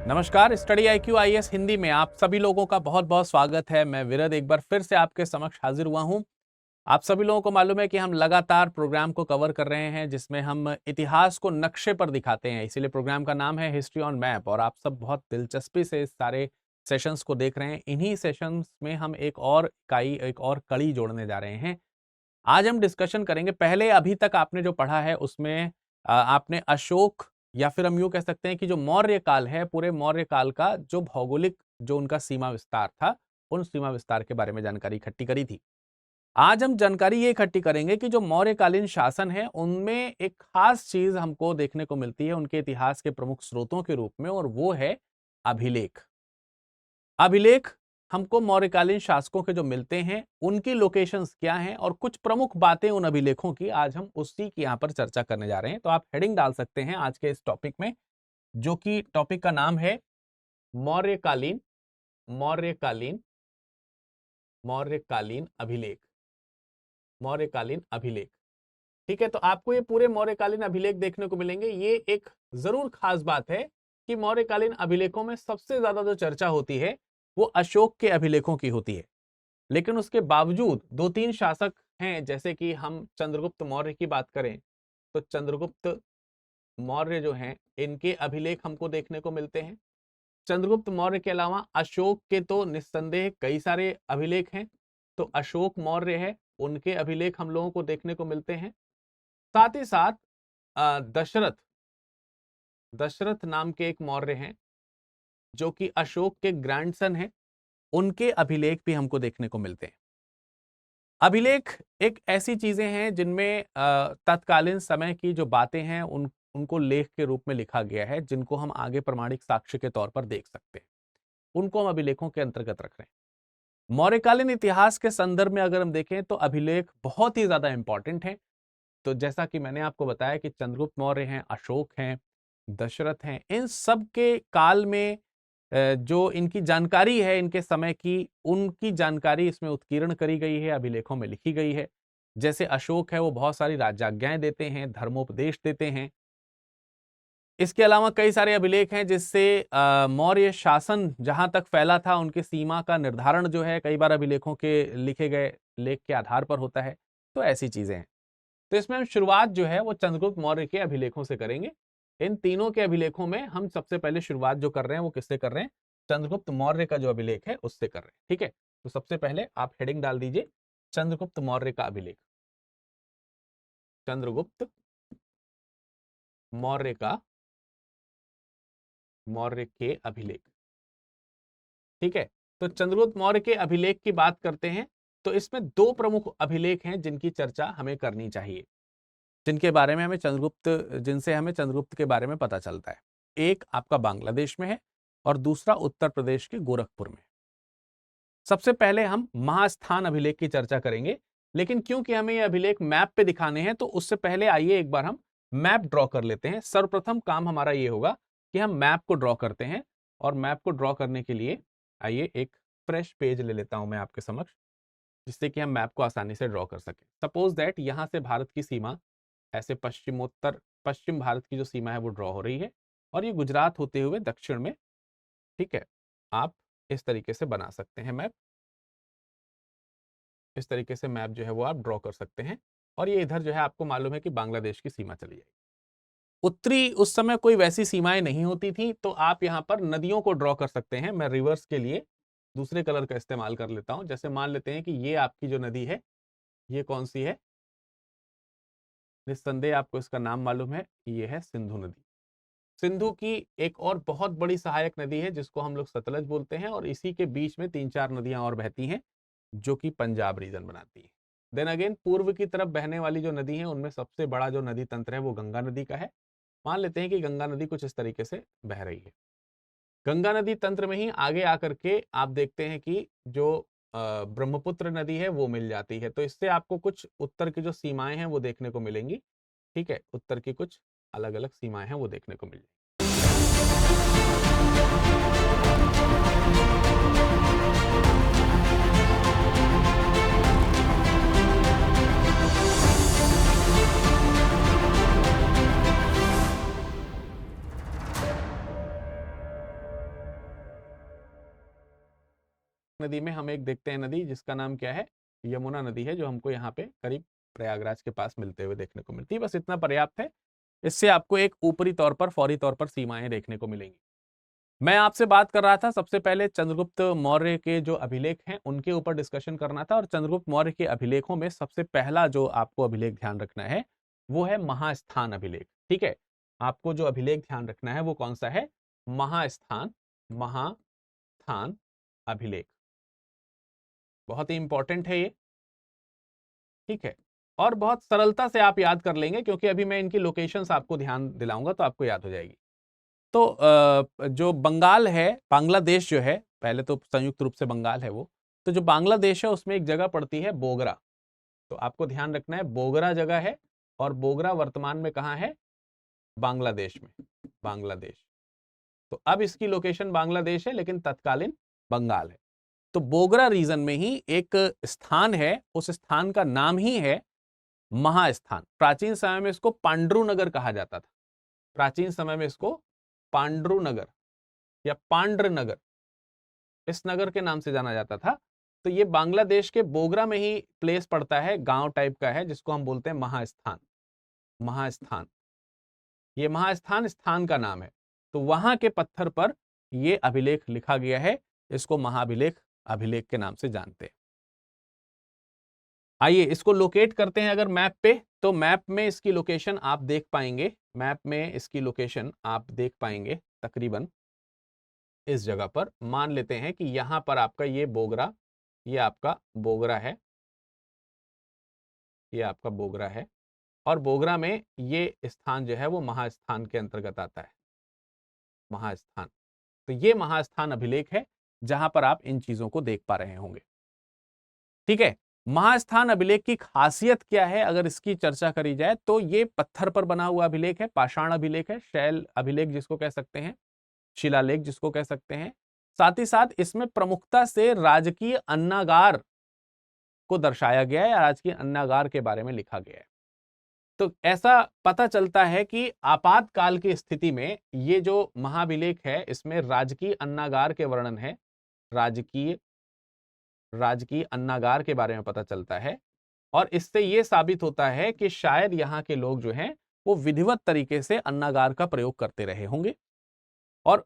नमस्कार, study IQ IAS Hindi में आप सभी लोगों का बहुत बहुत स्वागत है। मैं विरद एक बार फिर से आपके समक्ष हाजिर हुआ हूं। आप सभी लोगों को मालूम है कि हम लगातार प्रोग्राम को कवर कर रहे हैं जिसमें हम इतिहास को नक्शे पर दिखाते हैं, इसीलिए प्रोग्राम का नाम है हिस्ट्री ऑन मैप। और आप सब बहुत दिलचस्पी से इस सारे सेशंस को देख रहे हैं। इन्हीं सेशंस में हम एक और कड़ी जोड़ने जा रहे हैं। आज हम डिस्कशन करेंगे, पहले अभी तक आपने जो पढ़ा है उसमें आपने अशोक या फिर हम यूँ कह सकते हैं कि जो मौर्य काल है, पूरे मौर्य काल का जो भौगोलिक जो उनका सीमा विस्तार था, उन सीमा विस्तार के बारे में जानकारी इकट्ठी करी थी। आज हम जानकारी ये इकट्ठी करेंगे कि जो मौर्यकालीन शासन है, उनमें एक खास चीज हमको देखने को मिलती है उनके इतिहास के प्रमुख स्रोतों के रूप में, और वो है अभिलेख। अभिलेख हमको मौर्यकालीन शासकों के जो मिलते हैं, उनकी लोकेशंस क्या हैं और कुछ प्रमुख बातें उन अभिलेखों की, आज हम उसी की यहां पर चर्चा करने जा रहे हैं। तो आप हेडिंग डाल सकते हैं आज के इस टॉपिक में, जो कि टॉपिक का नाम है मौर्यकालीन मौर्यकालीन मौर्यकालीन अभिलेख। मौर्यकालीन अभिलेख, ठीक है। तो आपको ये पूरे मौर्यकालीन अभिलेख देखने को मिलेंगे। ये एक जरूर खास बात है कि मौर्यकालीन अभिलेखों में सबसे ज्यादा जो चर्चा होती है वो अशोक के अभिलेखों की होती है, लेकिन उसके बावजूद दो तीन शासक हैं, जैसे कि हम चंद्रगुप्त मौर्य की बात करें तो चंद्रगुप्त मौर्य जो हैं, इनके अभिलेख हमको देखने को मिलते हैं। चंद्रगुप्त मौर्य के अलावा अशोक के तो निस्संदेह कई सारे अभिलेख हैं, तो अशोक मौर्य है, उनके अभिलेख हम लोगों को देखने को मिलते हैं। साथ ही साथ दशरथ दशरथ नाम के एक मौर्य हैं, जो कि अशोक के ग्रैंडसन हैं, उनके अभिलेख भी हमको देखने को मिलते हैं। अभिलेख एक ऐसी चीजें हैं जिनमें तत्कालीन समय की जो बातें हैं उनको लेख के रूप में लिखा गया है, जिनको हम आगे प्रमाणिक साक्ष्य के तौर पर देख सकते हैं। उनको हम अभिलेखों के अंतर्गत रख रहे हैं। मौर्यकालीन इतिहास के संदर्भ में अगर हम देखें तो अभिलेख बहुत ही ज्यादा इंपॉर्टेंट है। तो जैसा कि मैंने आपको बताया कि चंद्रगुप्त मौर्य हैं, अशोक हैं, दशरथ हैं, इन सब के काल में जो इनकी जानकारी है इनके समय की, उनकी जानकारी इसमें उत्कीर्ण करी गई है, अभिलेखों में लिखी गई है। जैसे अशोक है, वो बहुत सारी राजआज्ञाएं देते हैं, धर्मोपदेश देते हैं। इसके अलावा कई सारे अभिलेख हैं जिससे मौर्य शासन जहां तक फैला था उनकी सीमा का निर्धारण जो है कई बार अभिलेखों के लिखे गए लेख के आधार पर होता है। तो ऐसी चीजें हैं। तो इसमें हम शुरुआत जो है वो चंद्रगुप्त मौर्य के अभिलेखों से करेंगे। इन तीनों के अभिलेखों में हम सबसे पहले शुरुआत जो कर रहे हैं वो किससे कर रहे हैं? चंद्रगुप्त मौर्य का जो अभिलेख है उससे कर रहे हैं, ठीक है। तो सबसे पहले आप हेडिंग डाल दीजिए चंद्रगुप्त मौर्य का अभिलेख। चंद्रगुप्त मौर्य के अभिलेख, ठीक है। तो चंद्रगुप्त मौर्य के अभिलेख की बात करते हैं तो इसमें दो प्रमुख अभिलेख हैं जिनकी चर्चा हमें करनी चाहिए, जिनके बारे में हमें जिनसे हमें चंद्रगुप्त के बारे में पता चलता है। एक आपका बांग्लादेश में है और दूसरा उत्तर प्रदेश के गोरखपुर में। सबसे पहले हम महास्थान अभिलेख की चर्चा करेंगे, लेकिन क्योंकि हमें ये अभिलेख मैप पे दिखाने हैं तो उससे पहले आइए एक बार हम मैप ड्रॉ कर लेते हैं। सर्वप्रथम काम हमारा ये होगा कि हम मैप को ड्रॉ करते हैं, और मैप को ड्रॉ करने के लिए आइए एक फ्रेश पेज ले लेता हूं मैं आपके समक्ष, जिससे कि हम मैप को आसानी से ड्रॉ कर सकें। सपोज दैट यहां से भारत की सीमा ऐसे पश्चिम भारत की जो सीमा है वो ड्रॉ हो रही है, और ये गुजरात होते हुए दक्षिण में, ठीक है। आप इस तरीके से बना सकते हैं मैप। इस तरीके से मैप जो है वो आप ड्रॉ कर सकते हैं, और ये इधर जो है आपको मालूम है कि बांग्लादेश की सीमा चली जाएगी। उत्तरी उस समय कोई वैसी सीमाएं नहीं होती थी, तो आप यहां पर नदियों को ड्रॉ कर सकते हैं। मैं रिवर्स के लिए दूसरे कलर का इस्तेमाल कर लेता हूं। जैसे मान लेते हैं कि ये आपकी जो नदी है, ये कौन सी है? निस्संदेह आपको इसका नाम मालूम है, ये है सिंधु नदी। सिंधु की एक और बहुत बड़ी सहायक नदी है जिसको हम लोग सतलज बोलते हैं, और इसी के बीच में तीन चार नदियां और बहती हैं जो कि पंजाब रीजन बनाती है। देन अगेन पूर्व की तरफ बहने वाली जो नदी है उनमें सबसे बड़ा जो नदी तंत्र है वो गंगा नदी का है। मान लेते हैं कि गंगा नदी कुछ इस तरीके से बह रही है। गंगा नदी तंत्र में ही आगे आकर के आप देखते हैं कि जो ब्रह्मपुत्र नदी है वो मिल जाती है। तो इससे आपको कुछ उत्तर की जो सीमाएं हैं वो देखने को मिलेंगी, ठीक है। उत्तर की कुछ अलग अलग सीमाएं हैं वो देखने को मिल जाएंगी। नदी में हम एक देखते हैं नदी जिसका नाम क्या है, यमुना नदी है, जो हमको यहाँ पे करीब प्रयागराज के पास मिलते हुए देखने को मिलती है। बस इतना पर्याप्त है, इससे आपको एक ऊपरी तौर पर, फौरी तौर पर सीमाएं देखने को मिलेंगी। मैं आपसे बात कर रहा था सबसे पहले चंद्रगुप्त मौर्य के जो अभिलेख हैं उनके ऊपर डिस्कशन करना था, और चंद्रगुप्त मौर्य के अभिलेखों में सबसे पहला जो आपको अभिलेख ध्यान रखना है वो है महास्थान अभिलेख। ठीक है, आपको जो अभिलेख ध्यान रखना है वो कौन सा है, महास्थान, महास्थान अभिलेख, बहुत ही इंपॉर्टेंट है ये। ठीक है, और बहुत सरलता से आप याद कर लेंगे क्योंकि अभी मैं इनकी लोकेशंस आपको ध्यान दिलाऊंगा तो आपको याद हो जाएगी। तो जो बंगाल है, बांग्लादेश जो है, पहले तो संयुक्त रूप से बंगाल है वो, तो जो बांग्लादेश है उसमें एक जगह पड़ती है बोगरा। तो आपको ध्यान रखना है बोगरा जगह है, और बोगरा वर्तमान में कहाँ है, बांग्लादेश में, बांग्लादेश। तो अब इसकी लोकेशन बांग्लादेश है लेकिन तत्कालीन बंगाल है। तो बोगरा रीजन में ही एक स्थान है, उस स्थान का नाम ही है महास्थान। प्राचीन समय में इसको पांड्रु नगर कहा जाता था, प्राचीन समय में इसको पांड्रु नगर या पांड्र नगर, इस नगर के नाम से जाना जाता था। तो ये बांग्लादेश के बोगरा में ही प्लेस पड़ता है, गांव टाइप का है, जिसको हम बोलते हैं महास्थान। महास्थान, ये महास्थान स्थान का नाम है। तो वहां के पत्थर पर यह अभिलेख लिखा गया है, इसको महाभिलेख अभिलेख के नाम से जानते हैं। आइए इसको लोकेट करते हैं अगर मैप पे, तो मैप में इसकी लोकेशन आप देख पाएंगे, मैप में इसकी लोकेशन आप देख पाएंगे तकरीबन इस जगह पर। मान लेते हैं कि यहां पर आपका ये बोगरा, ये आपका बोगरा है, ये आपका बोगरा है, और बोगरा में ये स्थान जो है वो महास्थान के अंतर्गत आता है, महास्थान। तो ये महास्थान अभिलेख है जहां पर आप इन चीजों को देख पा रहे होंगे। ठीक है, महास्थान अभिलेख की खासियत क्या है अगर इसकी चर्चा करी जाए, तो ये पत्थर पर बना हुआ अभिलेख है, पाषाण अभिलेख है, शैल अभिलेख जिसको कह सकते हैं, शिलालेख जिसको कह सकते हैं। साथ ही साथ इसमें प्रमुखता से राजकीय अन्नागार को दर्शाया गया है, राजकीय अन्नागार के बारे में लिखा गया है। तो ऐसा पता चलता है कि आपातकाल की स्थिति में ये जो महाभिलेख है इसमें राजकीय अन्नागार के वर्णन है, राजकीय अन्नागार के बारे में पता चलता है। और इससे यह साबित होता है कि शायद यहाँ के लोग जो हैं वो विधिवत तरीके से अन्नागार का प्रयोग करते रहे होंगे, और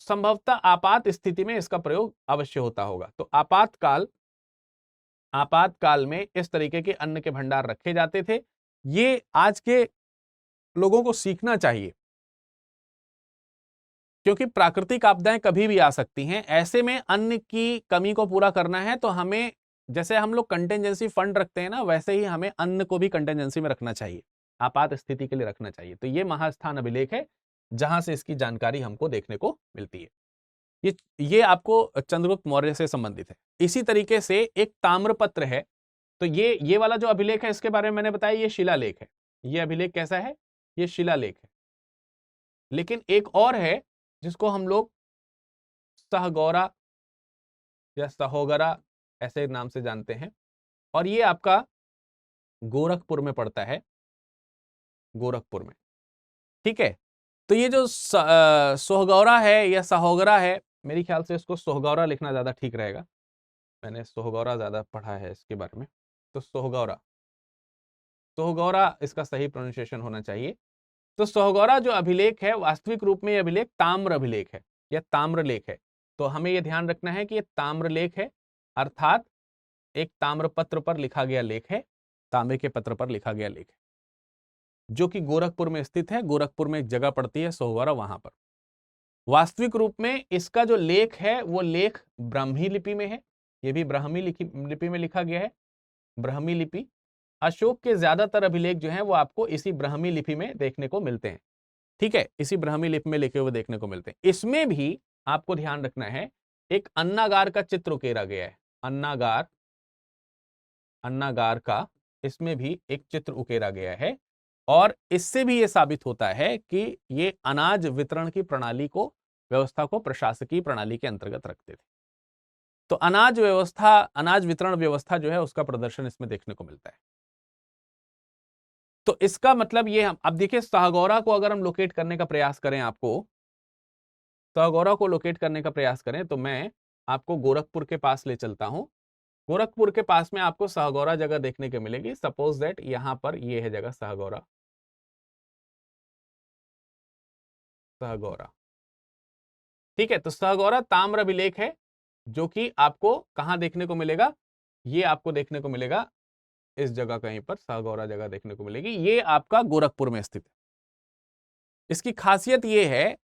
संभवतः आपात स्थिति में इसका प्रयोग अवश्य होता होगा। तो आपातकाल में इस तरीके के अन्न के भंडार रखे जाते थे। ये आज के लोगों को सीखना चाहिए, क्योंकि प्राकृतिक आपदाएं कभी भी आ सकती हैं। ऐसे में अन्न की कमी को पूरा करना है तो हमें, जैसे हम लोग कंटेंजेंसी फंड रखते हैं ना, वैसे ही हमें अन्न को भी कंटेंजेंसी में रखना चाहिए, आपात स्थिति के लिए रखना चाहिए। तो ये महास्थान अभिलेख है जहां से इसकी जानकारी हमको देखने को मिलती है। ये आपको चंद्रगुप्त मौर्य से संबंधित है। इसी तरीके से एक ताम्रपत्र है, तो ये वाला जो अभिलेख है इसके बारे में मैंने बताया, ये शिलालेख है। ये अभिलेख कैसा है, ये शिलालेख है। लेकिन एक और है जिसको हम लोग सहगौरा या सहोगरा ऐसे नाम से जानते हैं, और ये आपका गोरखपुर में पड़ता है, गोरखपुर में। ठीक है, तो ये जो सोहगौरा है या सहोगरा है, मेरे ख्याल से इसको सोहगौरा लिखना ज्यादा ठीक रहेगा, मैंने सोहगौरा ज्यादा पढ़ा है इसके बारे में। तो सोहगौरा, सोहगौरा इसका सही प्रोनाउंसिएशन होना चाहिए। तो सोहगौरा जो अभिलेख है वास्तविक रूप में यह अभिलेख ताम्र अभिलेख है या ताम्रलेख है। तो हमें यह ध्यान रखना है कि यह ताम्रलेख है, अर्थात एक ताम्रपत्र पर लिखा गया लेख है, तांबे के पत्र पर लिखा गया लेख है, जो कि गोरखपुर में स्थित है। गोरखपुर में एक जगह पड़ती है सोहगौरा, वहां पर। वास्तविक रूप में इसका जो लेख है वो लेख ब्राह्मी लिपि में है, यह भी ब्राह्मी लिपि में लिखा गया है, ब्राह्मी लिपि। अशोक के ज्यादातर अभिलेख जो हैं वो आपको इसी ब्राह्मी लिपि में देखने को मिलते हैं। ठीक है, इसी ब्राह्मी लिपि में लिखे हुए देखने को मिलते हैं। इसमें भी आपको ध्यान रखना है एक अन्नागार का चित्र उकेरा गया है, अन्नागार, अन्नागार का इसमें भी एक चित्र उकेरा गया है। और इससे भी यह साबित होता है कि ये अनाज वितरण की प्रणाली को, व्यवस्था को प्रशासकीय प्रणाली के अंतर्गत रखते थे। तो अनाज व्यवस्था, अनाज वितरण व्यवस्था जो है उसका प्रदर्शन इसमें देखने को मिलता है। तो इसका मतलब ये, हम अब देखिए सहगौरा को अगर हम लोकेट करने का प्रयास करें, आपको सहगौरा को लोकेट करने का प्रयास करें, तो मैं आपको गोरखपुर के पास ले चलता हूं। गोरखपुर के पास में आपको सहगौरा जगह देखने को मिलेगी। सपोज दैट यहां पर ये है जगह सहगौरा, सहगौरा, ठीक है। तो सहगौरा ताम्र अभिलेख है जो कि आपको कहां देखने को मिलेगा, ये आपको देखने को मिलेगा इस जगह, कहीं पर सहगौरा जगह देखने को मिलेगी। ये आपका गोरखपुर में स्थित है। इसकी खासियत ये है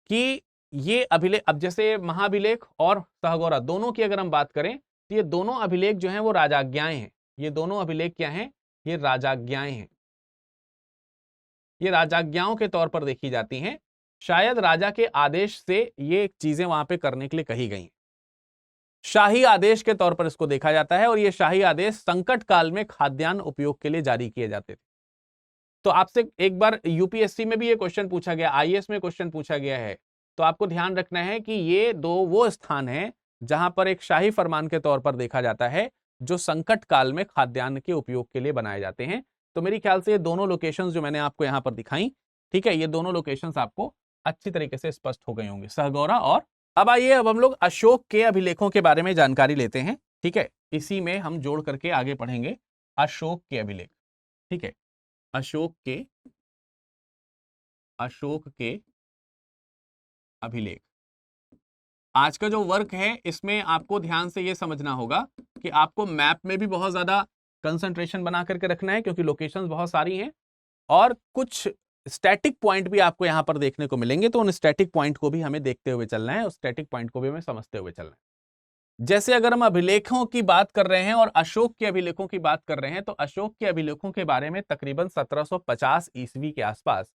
कि ये अभिलेख, अब जैसे महाभिलेख और सहगौरा दोनों की अगर हम बात करें तो ये दोनों अभिलेख जो हैं वो राजाज्ञाएं हैं। ये दोनों अभिलेख क्या हैं, ये राजाज्ञाएं हैं। ये राजाज्ञाओं के तौर पर देखी जाती हैं। शायद राजा के आदेश से ये चीजें वहां पे करने के लिए कही गई। शाही आदेश के तौर पर इसको देखा जाता है और ये शाही आदेश संकट काल में खाद्यान्न उपयोग के लिए जारी किए जाते थे। तो आपसे एक बार यूपीएससी में भी ये क्वेश्चन पूछा गया, आईएएस में क्वेश्चन पूछा गया है। तो आपको ध्यान रखना है कि ये दो वो स्थान हैं जहां पर एक शाही फरमान के तौर पर देखा जाता है जो संकट काल में खाद्यान्न के उपयोग के लिए बनाए जाते हैं। तो मेरी ख्याल से ये दोनों लोकेशंस जो मैंने आपको यहां पर दिखाई, ठीक है, ये दोनों लोकेशंस आपको अच्छी तरीके से स्पष्ट हो गई होंगी, सहगौरा। और अब आइए, अब हम लोग अशोक के अभिलेखों के बारे में जानकारी लेते हैं, ठीक है। इसी में हम जोड़ करके आगे पढ़ेंगे अशोक के अभिलेख, ठीक है। अशोक के अभिलेख, आज का जो वर्क है इसमें आपको ध्यान से यह समझना होगा कि आपको मैप में भी बहुत ज्यादा कंसंट्रेशन बना करके रखना है क्योंकि लोकेशंस बहुत सारी हैं और कुछ स्टैटिक पॉइंट भी आपको यहां पर देखने को मिलेंगे। तो उन स्टैटिक पॉइंट को भी हमें देखते हुए चलना है, उस स्टैटिक पॉइंट को भी हमें समझते हुए चलना है। जैसे अगर हम अभिलेखों की बात कर रहे हैं और अशोक के अभिलेखों की बात कर रहे हैं, तो अशोक के अभिलेखों के बारे में तकरीबन 1750 ईस्वी के आसपास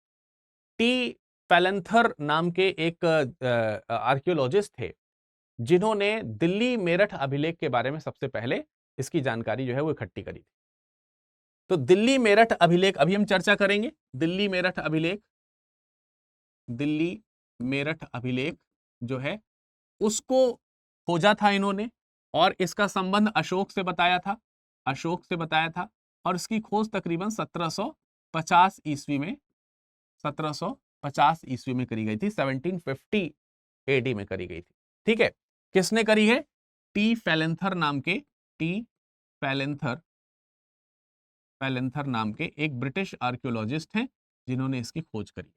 टी फैलेंथर नाम के एक आर्कियोलॉजिस्ट थे जिन्होंने दिल्ली मेरठ अभिलेख के बारे में सबसे पहले इसकी जानकारी जो है वो इकट्ठी करी थी। तो दिल्ली मेरठ अभिलेख अभी हम चर्चा करेंगे। दिल्ली मेरठ अभिलेख, दिल्ली मेरठ अभिलेख जो है उसको खोजा था इन्होंने और इसका संबंध अशोक से बताया था, अशोक से बताया था। और इसकी खोज तकरीबन 1750 ईस्वी में, 1750 ईस्वी में करी गई थी, 1750 एडी में करी गई थी, ठीक है। किसने करी है, टी फैलेंथर नाम के, टी फैलेंथर, फैलेंथर नाम के एक ब्रिटिश आर्कियोलॉजिस्ट हैं जिन्होंने इसकी खोज करी।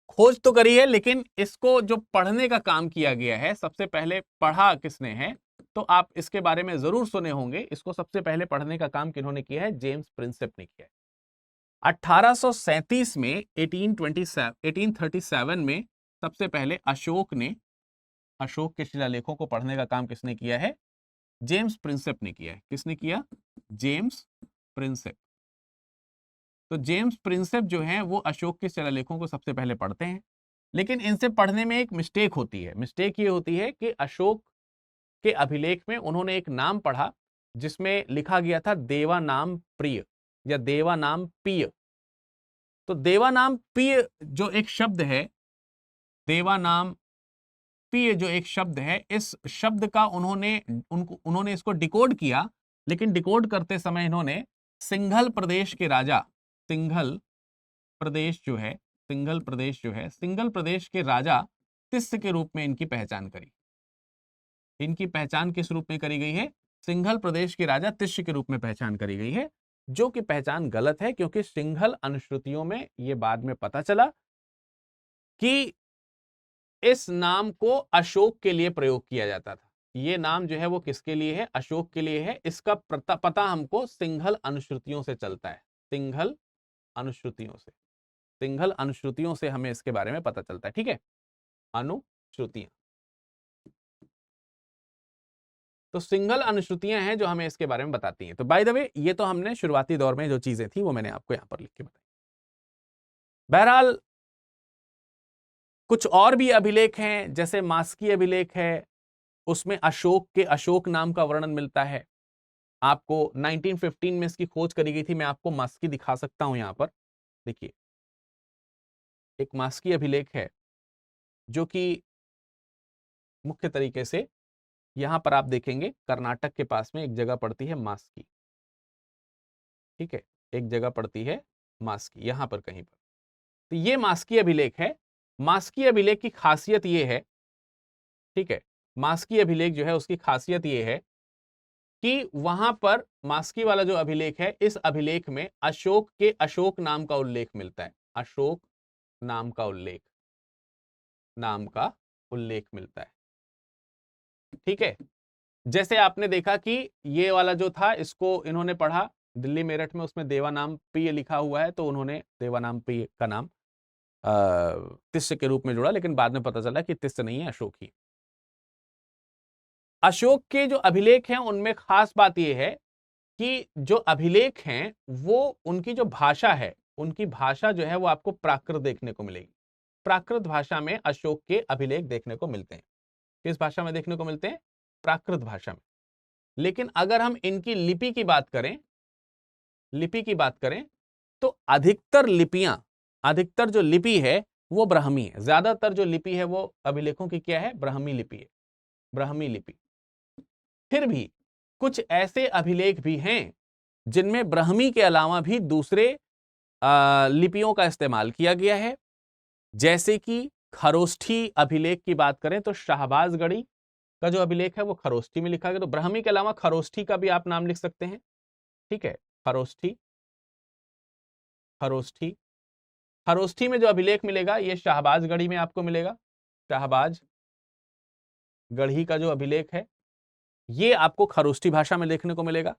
खोज तो करी है लेकिन इसको जो पढ़ने का काम किया गया है, सबसे पहले पढ़ा किसने है, तो आप इसके बारे में जरूर सुने होंगे। इसको सबसे पहले पढ़ने का काम किन्होंने किया है, जेम्स प्रिंसेप ने किया है। 1837 में 1837 में सबसे पहले अशोक ने, अशोक के शिलालेखों को पढ़ने का काम किसने किया है, जेम्स प्रिंसेप ने किया है। किसने किया, जेम्स प्रिंसेप। तो जेम्स प्रिंसेप जो है वो अशोक के शिलालेखों को सबसे पहले पढ़ते हैं, लेकिन इनसे पढ़ने में एक मिस्टेक होती है। मिस्टेक ये होती है कि अशोक के अभिलेख में उन्होंने एक नाम पढ़ा जिसमें लिखा गया था देवानाम प्रिय या देवानाम पिय। तो देवानाम पिय जो एक शब्द है, देवानाम पिय जो एक शब्द है, इस शब्द का उन्होंने इसको डिकोड किया, लेकिन डिकोड करते समय इन्होंने सिंघल प्रदेश के राजा, सिंघल प्रदेश जो है, सिंघल प्रदेश जो है, सिंघल प्रदेश के राजा तिस्य के रूप में इनकी पहचान करी। इनकी पहचान किस रूप में करी गई है, सिंघल प्रदेश के राजा तिस्य के रूप में पहचान करी गई है, जो कि पहचान गलत है क्योंकि सिंघल अनुश्रुतियों में यह बाद में पता चला कि इस नाम को अशोक के लिए प्रयोग किया जाता था। ये नाम जो है वो किसके लिए है, अशोक के लिए है। इसका पता हमको सिंघल अनुश्रुतियों से चलता है, सिंघल अनुश्रुतियों से, सिंघल अनुश्रुतियों से हमें इसके बारे में पता चलता है, ठीक है, अनुश्रुतियां। तो सिंघल अनुश्रुतियां हैं जो हमें इसके बारे में बताती हैं। तो बाय द वे ये तो हमने शुरुआती दौर में जो चीजें थी वो मैंने आपको यहां पर लिख के बताई। बहरहाल कुछ और भी अभिलेख हैं, जैसे मास्की अभिलेख है, उसमें अशोक के अशोक नाम का वर्णन मिलता है आपको। 1915 में इसकी खोज करी गई थी। मैं आपको मास्की दिखा सकता हूं यहां पर, देखिए एक मास्की अभिलेख है जो कि मुख्य तरीके से यहां पर आप देखेंगे कर्नाटक के पास में एक जगह पड़ती है मास्की, ठीक है, एक जगह पड़ती है मास्की यहां पर कहीं पर। तो ये मास्की अभिलेख है। मास्की अभिलेख की खासियत ये है, ठीक है, मास्की अभिलेख जो है उसकी खासियत ये है कि वहां पर मास्की वाला जो अभिलेख है, इस अभिलेख में अशोक के अशोक नाम का उल्लेख मिलता है। अशोक नाम का उल्लेख मिलता है। ठीक है, जैसे आपने देखा कि ये वाला जो था इसको इन्होंने पढ़ा दिल्ली मेरठ में, उसमें देवानामप्रिय लिखा हुआ है, तो उन्होंने देवानामप्रिय का नाम तिस्य के रूप में जोड़ा, लेकिन बाद में पता चला कि तिस्य नहीं है, अशोक ही। अशोक के जो अभिलेख हैं उनमें खास बात यह है कि जो अभिलेख हैं वो उनकी जो भाषा है, उनकी भाषा जो है वो आपको प्राकृत देखने को मिलेगी। प्राकृत भाषा में अशोक के अभिलेख देखने को मिलते हैं। किस भाषा में देखने को मिलते हैं? प्राकृत भाषा में। लेकिन अगर हम इनकी लिपि की बात करें तो अधिकतर जो लिपि है वो ब्राह्मी है। ज्यादातर जो लिपि है वो अभिलेखों की क्या है? ब्राह्मी लिपि है, ब्राह्मी लिपि। फिर भी कुछ ऐसे अभिलेख भी हैं जिनमें ब्राह्मी के अलावा भी दूसरे लिपियों का इस्तेमाल किया गया है। जैसे कि खरोष्ठी अभिलेख की बात करें तो शाहबाजगढ़ी का जो अभिलेख है वो खरोष्ठी में लिखा गया। तो ब्राह्मी के अलावा खरोष्ठी का भी आप नाम लिख सकते हैं। ठीक है, खरोष्ठी में जो अभिलेख मिलेगा ये शाहबाजगढ़ी में आपको मिलेगा। शाहबाजगढ़ी का जो अभिलेख है ये आपको खरोष्ठी भाषा में देखने को मिलेगा।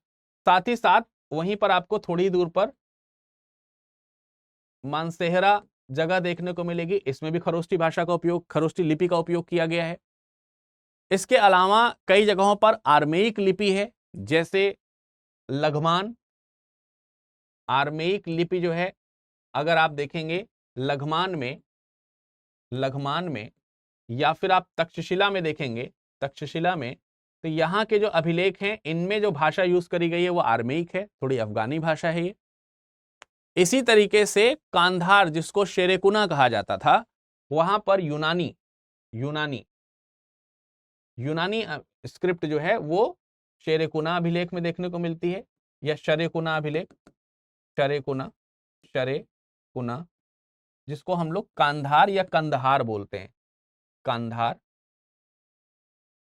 साथ ही साथ वहीं पर आपको थोड़ी दूर पर मानसेहरा जगह देखने को मिलेगी, इसमें भी खरोष्ठी भाषा का उपयोग, खरोष्ठी लिपि का उपयोग किया गया है। इसके अलावा कई जगहों पर आर्मेयिक लिपि है, जैसे लघमान। आर्मेयिक लिपि जो है अगर आप देखेंगे लघमान में या फिर आप तक्षशिला में देखेंगे, तक्षशिला में, तो यहां के जो अभिलेख हैं इनमें जो भाषा यूज करी गई है वो आर्मेयिक है, थोड़ी अफगानी भाषा है ये। इसी तरीके से कांधार, जिसको शेरेकुना कहा जाता था, वहां पर यूनानी स्क्रिप्ट जो है वो शेरेकुना अभिलेख में देखने को मिलती है, या शरेकुना अभिलेख, शरेकुना जिसको हम लोग कांधार या कंदहार बोलते हैं, कांधार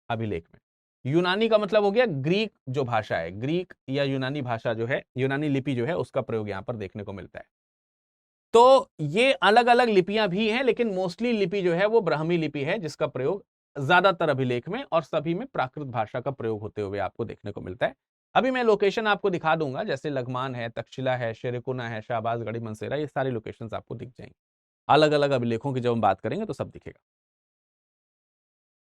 अभिलेख में। यूनानी का मतलब हो गया ग्रीक जो भाषा है, ग्रीक या यूनानी भाषा जो है, यूनानी लिपि जो है उसका प्रयोग यहां पर देखने को मिलता है। तो ये अलग अलग लिपियां भी हैं, लेकिन मोस्टली लिपि जो है वो ब्राह्मी लिपि है, जिसका प्रयोग ज्यादातर अभिलेख में और सभी में प्राकृत भाषा का प्रयोग होते हुए आपको देखने को मिलता है। अभी मैं लोकेशन आपको दिखा दूंगा, जैसे लघमान है, तक्षशिला है, शेरेकुना है, शाहबाजगढ़ी, मनसेरा, ये सारे लोकेशन आपको दिख जाएंगे। अलग अलग अभिलेखों की जब हम बात करेंगे तो सब दिखेगा।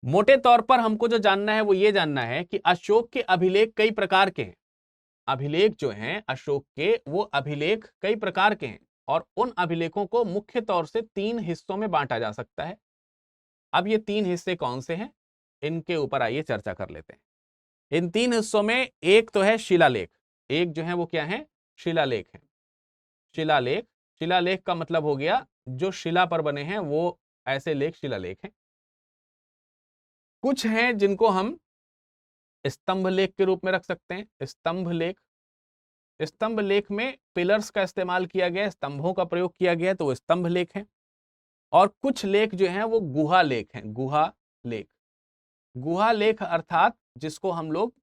मोटे तौर पर हमको जो जानना है वो ये जानना है कि अशोक के अभिलेख कई प्रकार के हैं। अभिलेख जो हैं अशोक के, वो अभिलेख कई प्रकार के हैं और उन अभिलेखों को मुख्य तौर से 3 हिस्सों में बांटा जा सकता है। अब ये 3 हिस्से कौन से हैं, इनके ऊपर आइए चर्चा कर लेते हैं। इन 3 हिस्सों में एक तो है शिलालेख। एक जो है वो क्या है? शिलालेख है। शिलालेख का मतलब हो गया जो शिला पर बने हैं वो ऐसे लेख शिलालेख हैं। कुछ हैं जिनको हम स्तंभ लेख के रूप में रख सकते हैं। स्तंभ लेख में पिलर्स का इस्तेमाल किया गया है, स्तंभों का प्रयोग किया गया है, तो वो स्तंभ लेख हैं। और कुछ लेख जो हैं वो गुहा लेख हैं। गुहा लेख अर्थात जिसको हम लोग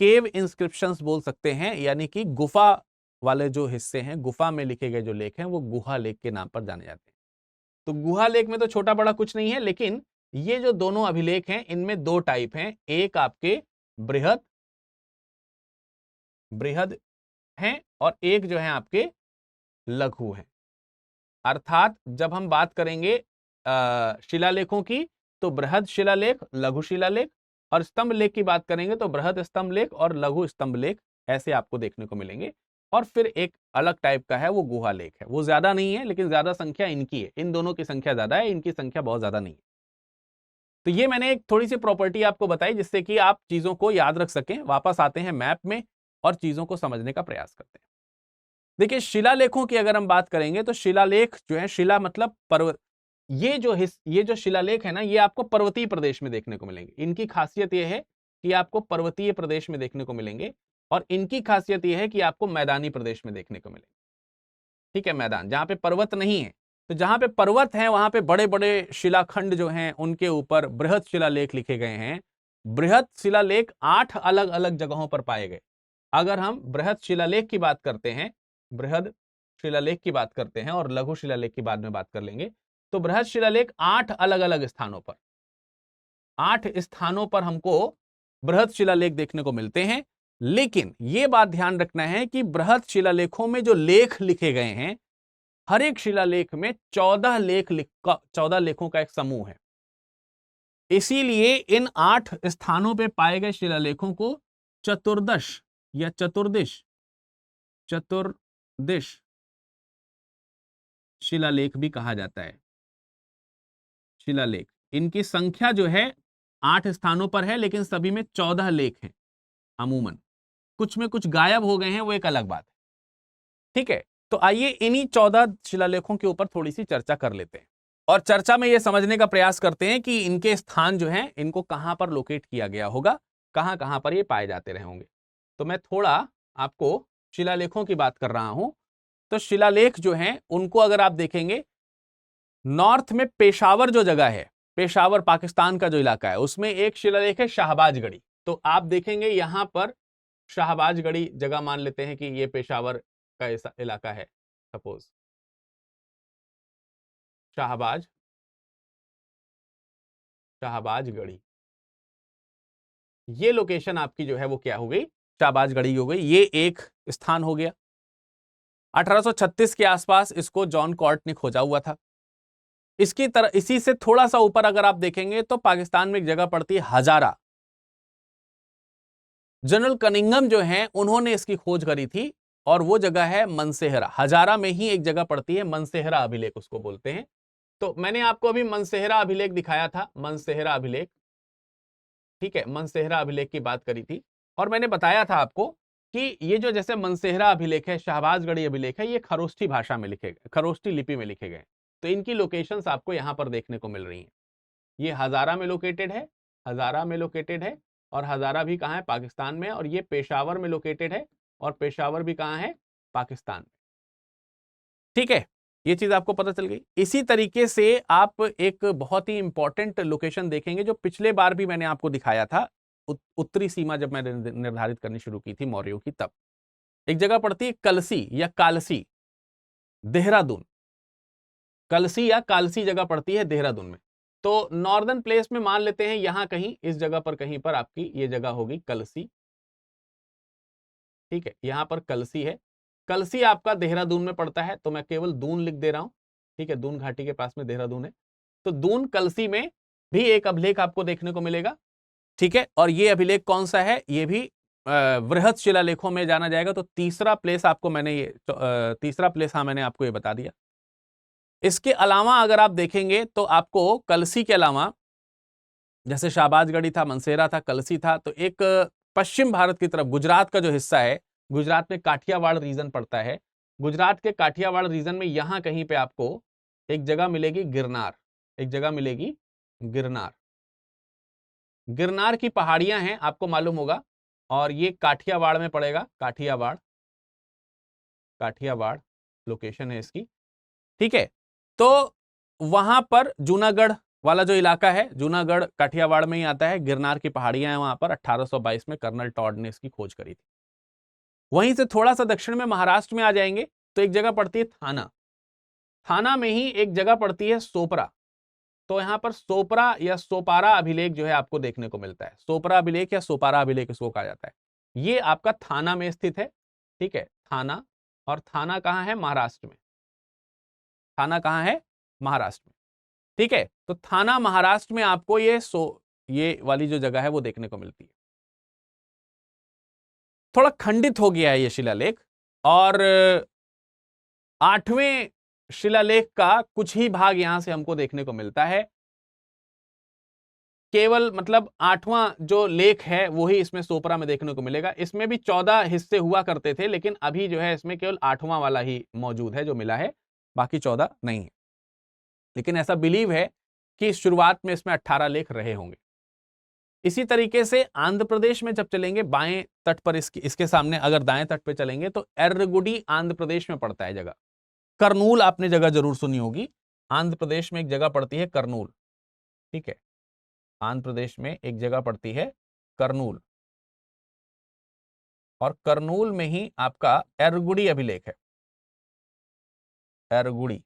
केव इंस्क्रिप्शंस बोल सकते हैं, यानी कि गुफा वाले जो हिस्से हैं, गुफा में लिखे गए जो लेख हैं वो गुहा लेख के नाम पर जाने जाते हैं। तो गुहा लेख में तो छोटा बड़ा कुछ नहीं है, लेकिन ये जो दोनों अभिलेख हैं इनमें 2 टाइप हैं। एक आपके बृहद हैं और एक जो है आपके लघु हैं। अर्थात जब हम बात करेंगे शिलालेखों की तो बृहद शिलालेख, लघु शिलालेख, और स्तंभ लेख की बात करेंगे तो बृहद स्तंभ लेख और लघु स्तंभ लेख ऐसे आपको देखने को मिलेंगे। और फिर एक अलग टाइप का है वो गुहा लेख है। वो ज्यादा नहीं है, लेकिन ज्यादा संख्या इनकी है। इन दोनों की संख्या ज्यादा है, इनकी संख्या बहुत ज्यादा नहीं है। तो ये मैंने एक थोड़ी सी प्रॉपर्टी आपको बताई जिससे कि आप चीजों को याद रख सकें। वापस आते हैं मैप में और चीजों को समझने का प्रयास करते हैं। देखिए, शिलालेखों की अगर हम बात करेंगे तो शिलालेख जो है, शिला मतलब पर्वत, ये जो शिलालेख है ना, ये आपको पर्वतीय प्रदेश में देखने को मिलेंगे। इनकी खासियत ये है कि आपको पर्वतीय प्रदेश में देखने को मिलेंगे और इनकी खासियत ये है कि आपको मैदानी प्रदेश में देखने को मिलेंगे। ठीक है, मैदान जहां पे पर्वत नहीं है तो जहां पे पर्वत हैं वहां पे बड़े बड़े शिलाखंड जो हैं उनके ऊपर बृहद शिलालेख लिखे गए हैं। बृहद शिलालेख 8 अलग अलग जगहों पर पाए गए। अगर हम बृहद शिलालेख की बात करते हैं, बृहद शिलालेख की बात करते हैं और लघु शिलालेख की बाद में बात कर लेंगे, तो बृहद शिलालेख 8 अलग अलग स्थानों पर, 8 स्थानों पर हमको बृहद शिलालेख देखने को मिलते हैं। लेकिन यह बात ध्यान रखना है कि बृहद शिलालेखों में जो लेख लिखे गए हैं, हर एक शिलालेख में 14 लेखों का एक समूह है। इसीलिए इन 8 स्थानों पर पाए गए शिलालेखों को चतुर्दश या चतुर्दिश शिलालेख भी कहा जाता है। शिलालेख, इनकी संख्या जो है 8 स्थानों पर है, लेकिन सभी में 14 लेख हैं अमूमन। कुछ में कुछ गायब हो गए हैं, वो एक अलग बात है। ठीक है, तो आइए इन्हीं 14 शिलालेखों के ऊपर थोड़ी सी चर्चा कर लेते हैं और चर्चा में यह समझने का प्रयास करते हैं कि इनके स्थान जो हैं इनको कहां पर लोकेट किया गया होगा, कहां कहां पर ये पाए जाते रहे होंगे। तो मैं थोड़ा आपको शिलालेखों की बात कर रहा हूं। तो शिलालेख जो हैं उनको अगर आप देखेंगे, नॉर्थ में पेशावर जो जगह है, पेशावर पाकिस्तान का जो इलाका है, उसमें एक शिलालेख है शाहबाजगढ़ी। तो आप देखेंगे यहां पर शाहबाजगढ़ी जगह, मान लेते हैं कि ये पेशावर का इलाका है, सपोज शाहबाजगढ़ी, ये लोकेशन आपकी जो है वो क्या हो गई, शाहबाजगढ़ी हो गई। ये एक स्थान हो गया। 1836 के आसपास इसको जॉन कॉर्ट ने खोजा हुआ था। इसकी तरह इसी से थोड़ा सा ऊपर अगर आप देखेंगे तो पाकिस्तान में एक जगह पड़ती है हजारा। जनरल कनिंघम जो हैं उन्होंने इसकी खोज करी थी और वो जगह है मनसेहरा। हजारा में ही एक जगह पड़ती है, मनसेहरा अभिलेख उसको बोलते हैं। तो मैंने आपको अभी मनसेहरा अभिलेख दिखाया था, मनसेहरा अभिलेख, ठीक है, मनसेहरा अभिलेख की बात करी थी और मैंने बताया था आपको कि ये जो जैसे मनसेहरा अभिलेख है, शाहबाजगढ़ी अभिलेख है, ये खरोष्ठी भाषा में लिखे गए, खरोष्ठी लिपि में लिखे गए। तो इनकी लोकेशंस आपको यहां पर देखने को मिल रही हैं। ये हजारा में लोकेटेड है, हजारा में लोकेटेड है, और हजारा भी कहां है, पाकिस्तान में। और ये पेशावर में लोकेटेड है, और पेशावर भी कहां है, पाकिस्तान में। ठीक है, ये चीज आपको पता चल गई। इसी तरीके से आप एक बहुत ही इंपॉर्टेंट लोकेशन देखेंगे जो पिछले बार भी मैंने आपको दिखाया था, उत्तरी सीमा जब मैंने निर्धारित करनी शुरू की थी मौर्यों की, तब एक जगह पड़ती है कलसी या कालसी, देहरादून। कलसी या कालसी जगह पड़ती है देहरादून में। तो नॉर्दर्न प्लेस में मान लेते हैं यहां कहीं, इस जगह पर कहीं पर आपकी ये जगह होगी कलसी। ठीक है, यहां पर कलसी है। कलसी आपका देहरादून में पड़ता है, तो मैं केवल दून लिख दे रहा हूं। ठीक है, दून घाटी के पास में देहरादून है। तो दून कलसी में भी एक अभिलेख आपको देखने को मिलेगा। ठीक है, और ये अभिलेख कौन सा है, ये भी वृहद शिलालेखों में जाना जाएगा। तो तीसरा प्लेस आपको मैंने ये तीसरा प्लेस, हाँ मैंने आपको ये बता दिया। इसके अलावा अगर आप देखेंगे तो आपको कलसी के अलावा, जैसे शाहबाजगढ़ी था, मनसेरा था, कलसी था, तो एक पश्चिम भारत की तरफ गुजरात का जो हिस्सा है, गुजरात में काठियावाड़ रीजन पड़ता है। गुजरात के काठियावाड़ रीजन में यहां कहीं पे आपको एक जगह मिलेगी गिरनार, एक जगह मिलेगी गिरनार। गिरनार की पहाड़ियां हैं, आपको मालूम होगा, और ये काठियावाड़ में पड़ेगा। काठियावाड़, काठियावाड़ लोकेशन है इसकी। ठीक है, तो वहां पर जूनागढ़ वाला जो इलाका है, जूनागढ़ काठियावाड़ में ही आता है। गिरनार की पहाड़ियां हैं वहां पर। 1822 में कर्नल टॉड ने इसकी खोज करी थी। वहीं से थोड़ा सा दक्षिण में महाराष्ट्र में आ जाएंगे तो एक जगह पड़ती है थाना। थाना में ही एक जगह पड़ती है सोपरा। तो यहां पर सोपरा या सोपारा अभिलेख जो है आपको देखने को मिलता है। सोपरा अभिलेख या सोपारा अभिलेख इसको कहा जाता है। ये आपका थाना में स्थित है। ठीक है, थाना, और थाना कहां है, महाराष्ट्र में। थाना कहां है, महाराष्ट्र में। ठीक है, तो थाना महाराष्ट्र में आपको ये वाली जो जगह है वो देखने को मिलती है। थोड़ा खंडित हो गया है ये शिलालेख, और 8वें शिलालेख का कुछ ही भाग यहां से हमको देखने को मिलता है। केवल मतलब 8वां जो लेख है वही इसमें सोपरा में देखने को मिलेगा। इसमें भी 14 हिस्से हुआ करते थे, लेकिन अभी जो है इसमें केवल 8वां वाला ही मौजूद है जो मिला है, बाकी 14 नहीं है। लेकिन ऐसा बिलीव है कि शुरुआत में इसमें 18 लेख रहे होंगे। इसी तरीके से आंध्र प्रदेश में जब चलेंगे, बाएं तट पर इसके सामने अगर दाएं तट पे चलेंगे तो एर्रगुडी आंध्र प्रदेश में पड़ता है जगह। करनूल आपने जगह जरूर सुनी होगी, आंध्र प्रदेश में एक जगह पड़ती है कर्नूल, ठीक है, आंध्र प्रदेश में एक जगह पड़ती है कर्नूल, और कर्नूल में ही आपका एरगुड़ी अभिलेख है, एरगुड़ी।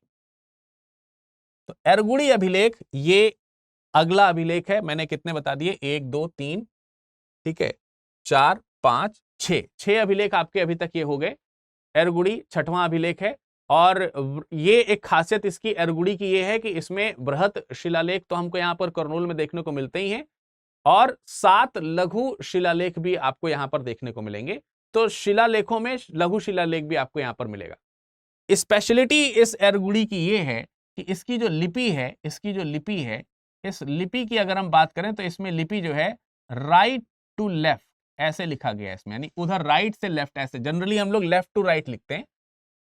तो एरगुड़ी अभिलेख ये अगला अभिलेख है। मैंने कितने बता दिए, 1 2 3, ठीक है, 4 5 6 अभिलेख आपके अभी तक ये हो गए। एरगुड़ी छठवां अभिलेख है, और ये एक खासियत इसकी एरगुड़ी की ये है कि इसमें बृहत शिलालेख तो हमको यहाँ पर कर्नूल में देखने को मिलते ही हैं, और 7 लघु शिलालेख भी आपको यहाँ पर देखने को मिलेंगे। तो शिलालेखों में लघु शिलालेख भी आपको यहाँ पर मिलेगा। स्पेशलिटी इस एरगुड़ी की ये है कि इसकी जो लिपि है, इसकी जो लिपि है, इस लिपि की अगर हम बात करें तो इसमें लिपि जो है राइट टू लेफ्ट ऐसे लिखा गया है इसमें, यानी उधर राइट से लेफ्ट ऐसे, जनरली हम लोग लेफ्ट टू राइट लिखते हैं,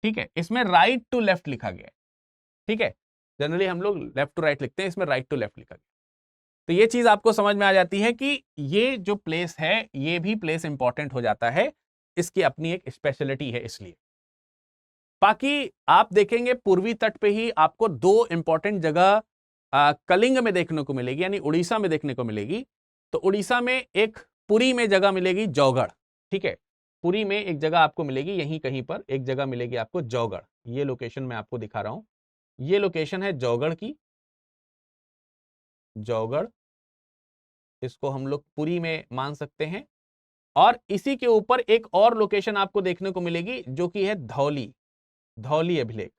ठीक है, इसमें राइट टू लेफ्ट लिखा गया है, ठीक है, जनरली हम लोग लेफ्ट टू राइट लिखते हैं, इसमें राइट टू लेफ्ट लिखा गया। तो ये चीज आपको समझ में आ जाती है कि ये जो प्लेस है ये भी प्लेस इंपॉर्टेंट हो जाता है, इसकी अपनी एक स्पेशलिटी है इसलिए। बाकी आप देखेंगे पूर्वी तट पे ही आपको 2 इंपॉर्टेंट जगह कलिंग में देखने को मिलेगी, यानी उड़ीसा में देखने को मिलेगी। तो उड़ीसा में एक पुरी में जगह मिलेगी जौगढ़, ठीक है, पुरी में एक जगह आपको मिलेगी, यहीं कहीं पर एक जगह मिलेगी आपको जौगढ़। ये लोकेशन मैं आपको दिखा रहा हूं, ये लोकेशन है जौगढ़ की, जौगढ़, इसको हम लोग पुरी में मान सकते हैं। और इसी के ऊपर एक और लोकेशन आपको देखने को मिलेगी जो कि है धौली, धौली अभिलेख,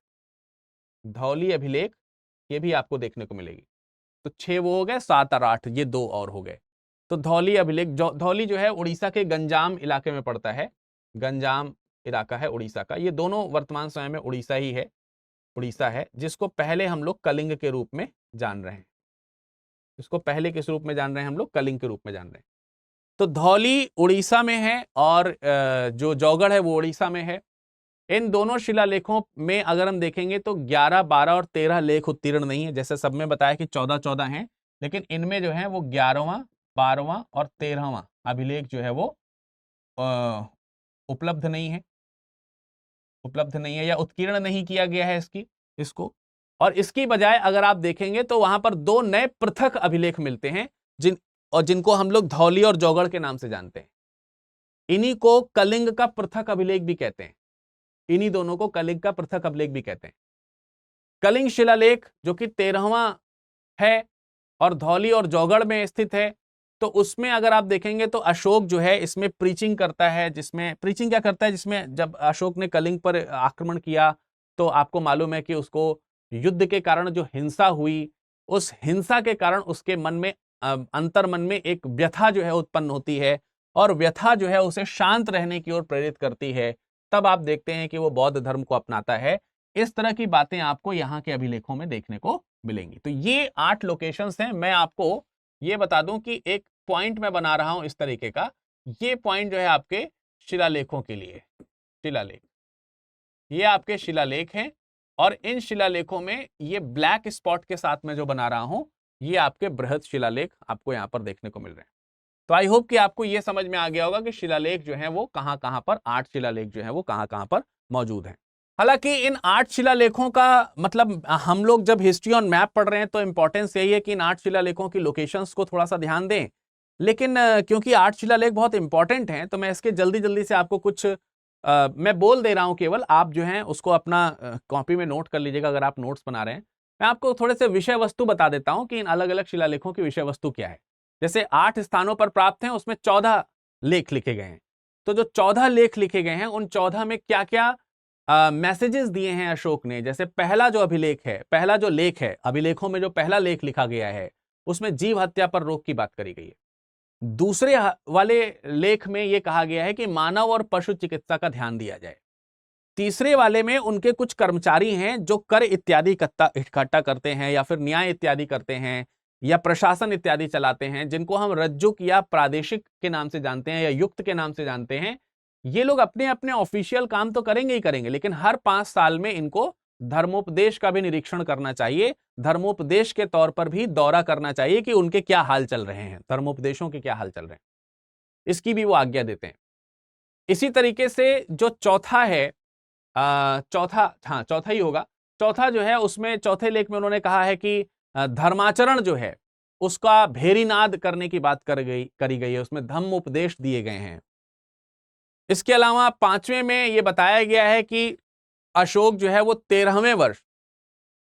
धौली अभिलेख ये भी आपको देखने को मिलेगी। तो 6 वो हो गए, 7 और 8 ये 2 और हो गए। तो धौली अभिलेख, धौली जो है उड़ीसा के गंजाम इलाके में पड़ता है, गंजाम इलाका है उड़ीसा का। ये दोनों वर्तमान समय में उड़ीसा ही है, उड़ीसा है, जिसको पहले हम लोग कलिंग के रूप में जान रहे हैं, इसको पहले किस रूप में जान रहे हैं हम लोग, कलिंग के रूप में जान रहे हैं। तो धौली उड़ीसा में है और जो जौगढ़ है वो उड़ीसा में है। इन दोनों शिलालेखों में अगर हम देखेंगे तो 11 12 और 13 लेख उत्तीर्ण नहीं है, जैसे सब में बताया कि 14 14 हैं, लेकिन इनमें जो है वो 11वां 12वां और 13वां अभिलेख जो है वो उपलब्ध नहीं है, उपलब्ध नहीं है या उत्कीर्ण नहीं किया गया है इसको। और इसकी बजाय अगर आप देखेंगे तो वहां पर 2 नए पृथक अभिलेख मिलते हैं, जिनको हम लोग धौली और जौगढ़ के नाम से जानते हैं। इन्हीं को कलिंग का पृथक अभिलेख भी कहते हैं, इन्हीं दोनों को कलिंग का पृथक अभिलेख भी कहते हैं। कलिंग शिलालेख जो कि 13वां है और धौली और जौगढ़ में स्थित है, तो उसमें अगर आप देखेंगे तो अशोक जो है इसमें प्रीचिंग करता है, जिसमें प्रीचिंग क्या करता है, जिसमें जब अशोक ने कलिंग पर आक्रमण किया तो आपको मालूम है कि उसको युद्ध के कारण जो हिंसा हुई, उस हिंसा के कारण उसके मन में अंतर मन में एक व्यथा जो है उत्पन्न होती है, और व्यथा जो है उसे शांत रहने की ओर प्रेरित करती है। तब आप देखते हैं कि वो बौद्ध धर्म को अपनाता है। इस तरह की बातें आपको यहाँ के अभिलेखों में देखने को मिलेंगी। तो ये 8 लोकेशंस हैं। मैं आपको ये बता दूं कि एक पॉइंट मैं बना रहा हूं इस तरीके का, ये पॉइंट जो है आपके शिलालेखों के लिए, शिलालेख ये आपके शिलालेख हैं, और इन शिलालेखों में ये ब्लैक स्पॉट के साथ में जो बना रहा हूं ये आपके बृहद शिलालेख आपको यहां पर देखने को मिल रहे हैं। तो आई होप कि आपको ये समझ में आ गया होगा कि शिलालेख जो है वो कहां पर, 8 शिलालेख जो है वो कहां पर मौजूद है। हालांकि इन 8 शिलालेखों का मतलब हम लोग जब हिस्ट्री ऑन मैप पढ़ रहे हैं तो इंपॉर्टेंस यही है कि इन 8 शिलालेखों की लोकेशंस को थोड़ा सा ध्यान दें। लेकिन क्योंकि 8 शिलालेख बहुत इंपॉर्टेंट हैं तो मैं इसके जल्दी जल्दी से आपको कुछ मैं बोल दे रहा हूं, केवल आप जो हैं उसको अपना कॉपी में नोट कर लीजिएगा अगर आप नोट्स बना रहे हैं। मैं आपको थोड़े से विषय वस्तु बता देता हूं कि इन अलग अलग शिलालेखों की विषय वस्तु क्या है। जैसे 8 स्थानों पर प्राप्त हैं, उसमें 14 लेख लिखे गए हैं। तो जो 14 लेख लिखे गए हैं उन 14 में क्या क्या मैसेजेस दिए हैं अशोक ने। जैसे पहला जो अभिलेख है, पहला जो लेख है, अभिलेखों में जो पहला लेख लिखा गया है उसमें जीव हत्या पर रोक की बात करी गई है। दूसरे वाले लेख में यह कहा गया है कि मानव और पशु चिकित्सा का ध्यान दिया जाए। तीसरे वाले में उनके कुछ कर्मचारी हैं जो कर इत्यादि इकट्ठा करते हैं या फिर न्याय इत्यादि करते हैं या प्रशासन इत्यादि चलाते हैं, जिनको हम रज्जुक या प्रादेशिक के नाम से जानते हैं या युक्त के नाम से जानते हैं। ये लोग अपने अपने ऑफिशियल काम तो करेंगे ही करेंगे, लेकिन हर 5 साल में इनको धर्मोपदेश का भी निरीक्षण करना चाहिए, धर्मोपदेश के तौर पर भी दौरा करना चाहिए कि उनके क्या हाल चल रहे हैं, धर्मोपदेशों के क्या हाल चल रहे हैं, इसकी भी वो आज्ञा देते हैं। इसी तरीके से जो चौथा है, चौथा ही होगा, चौथा जो है उसमें, चौथे लेख में उन्होंने कहा है कि धर्माचरण जो है उसका भेरीनाद करने की बात करी गई है, उसमें धम्म उपदेश दिए गए हैं। इसके अलावा पांचवें में यह बताया गया है कि अशोक जो है वो 13वें वर्ष,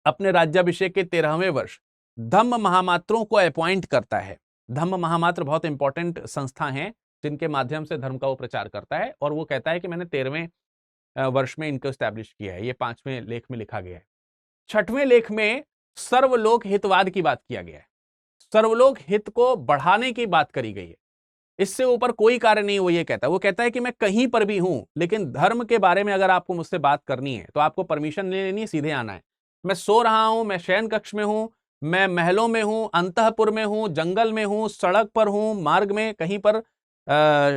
अपने राज्याभिषेक के 13वें वर्ष धम्म महामात्रों को अपॉइंट करता है। धम्म महामात्र बहुत इंपॉर्टेंट संस्था हैं जिनके माध्यम से धर्म का वो प्रचार करता है, और वो कहता है कि मैंने 13वें वर्ष में इनको स्टैब्लिश किया है। ये 5वें लेख में लिखा गया है। 6वें लेख में सर्वलोक हितवाद की बात किया गया है। सर्वलोक हित को बढ़ाने की बात करी गई है। इससे ऊपर कोई कार्य नहीं वो ये कहता है। वो कहता है कि मैं कहीं पर भी हूं, लेकिन धर्म के बारे में अगर आपको मुझसे बात करनी है तो आपको परमिशन नहीं लेनी है, सीधे आना है। मैं सो रहा हूं, मैं शयन कक्ष में हूं, मैं महलों में हूं, अंतःपुर में हूं, जंगल में हूं, सड़क पर हूं, मार्ग में कहीं पर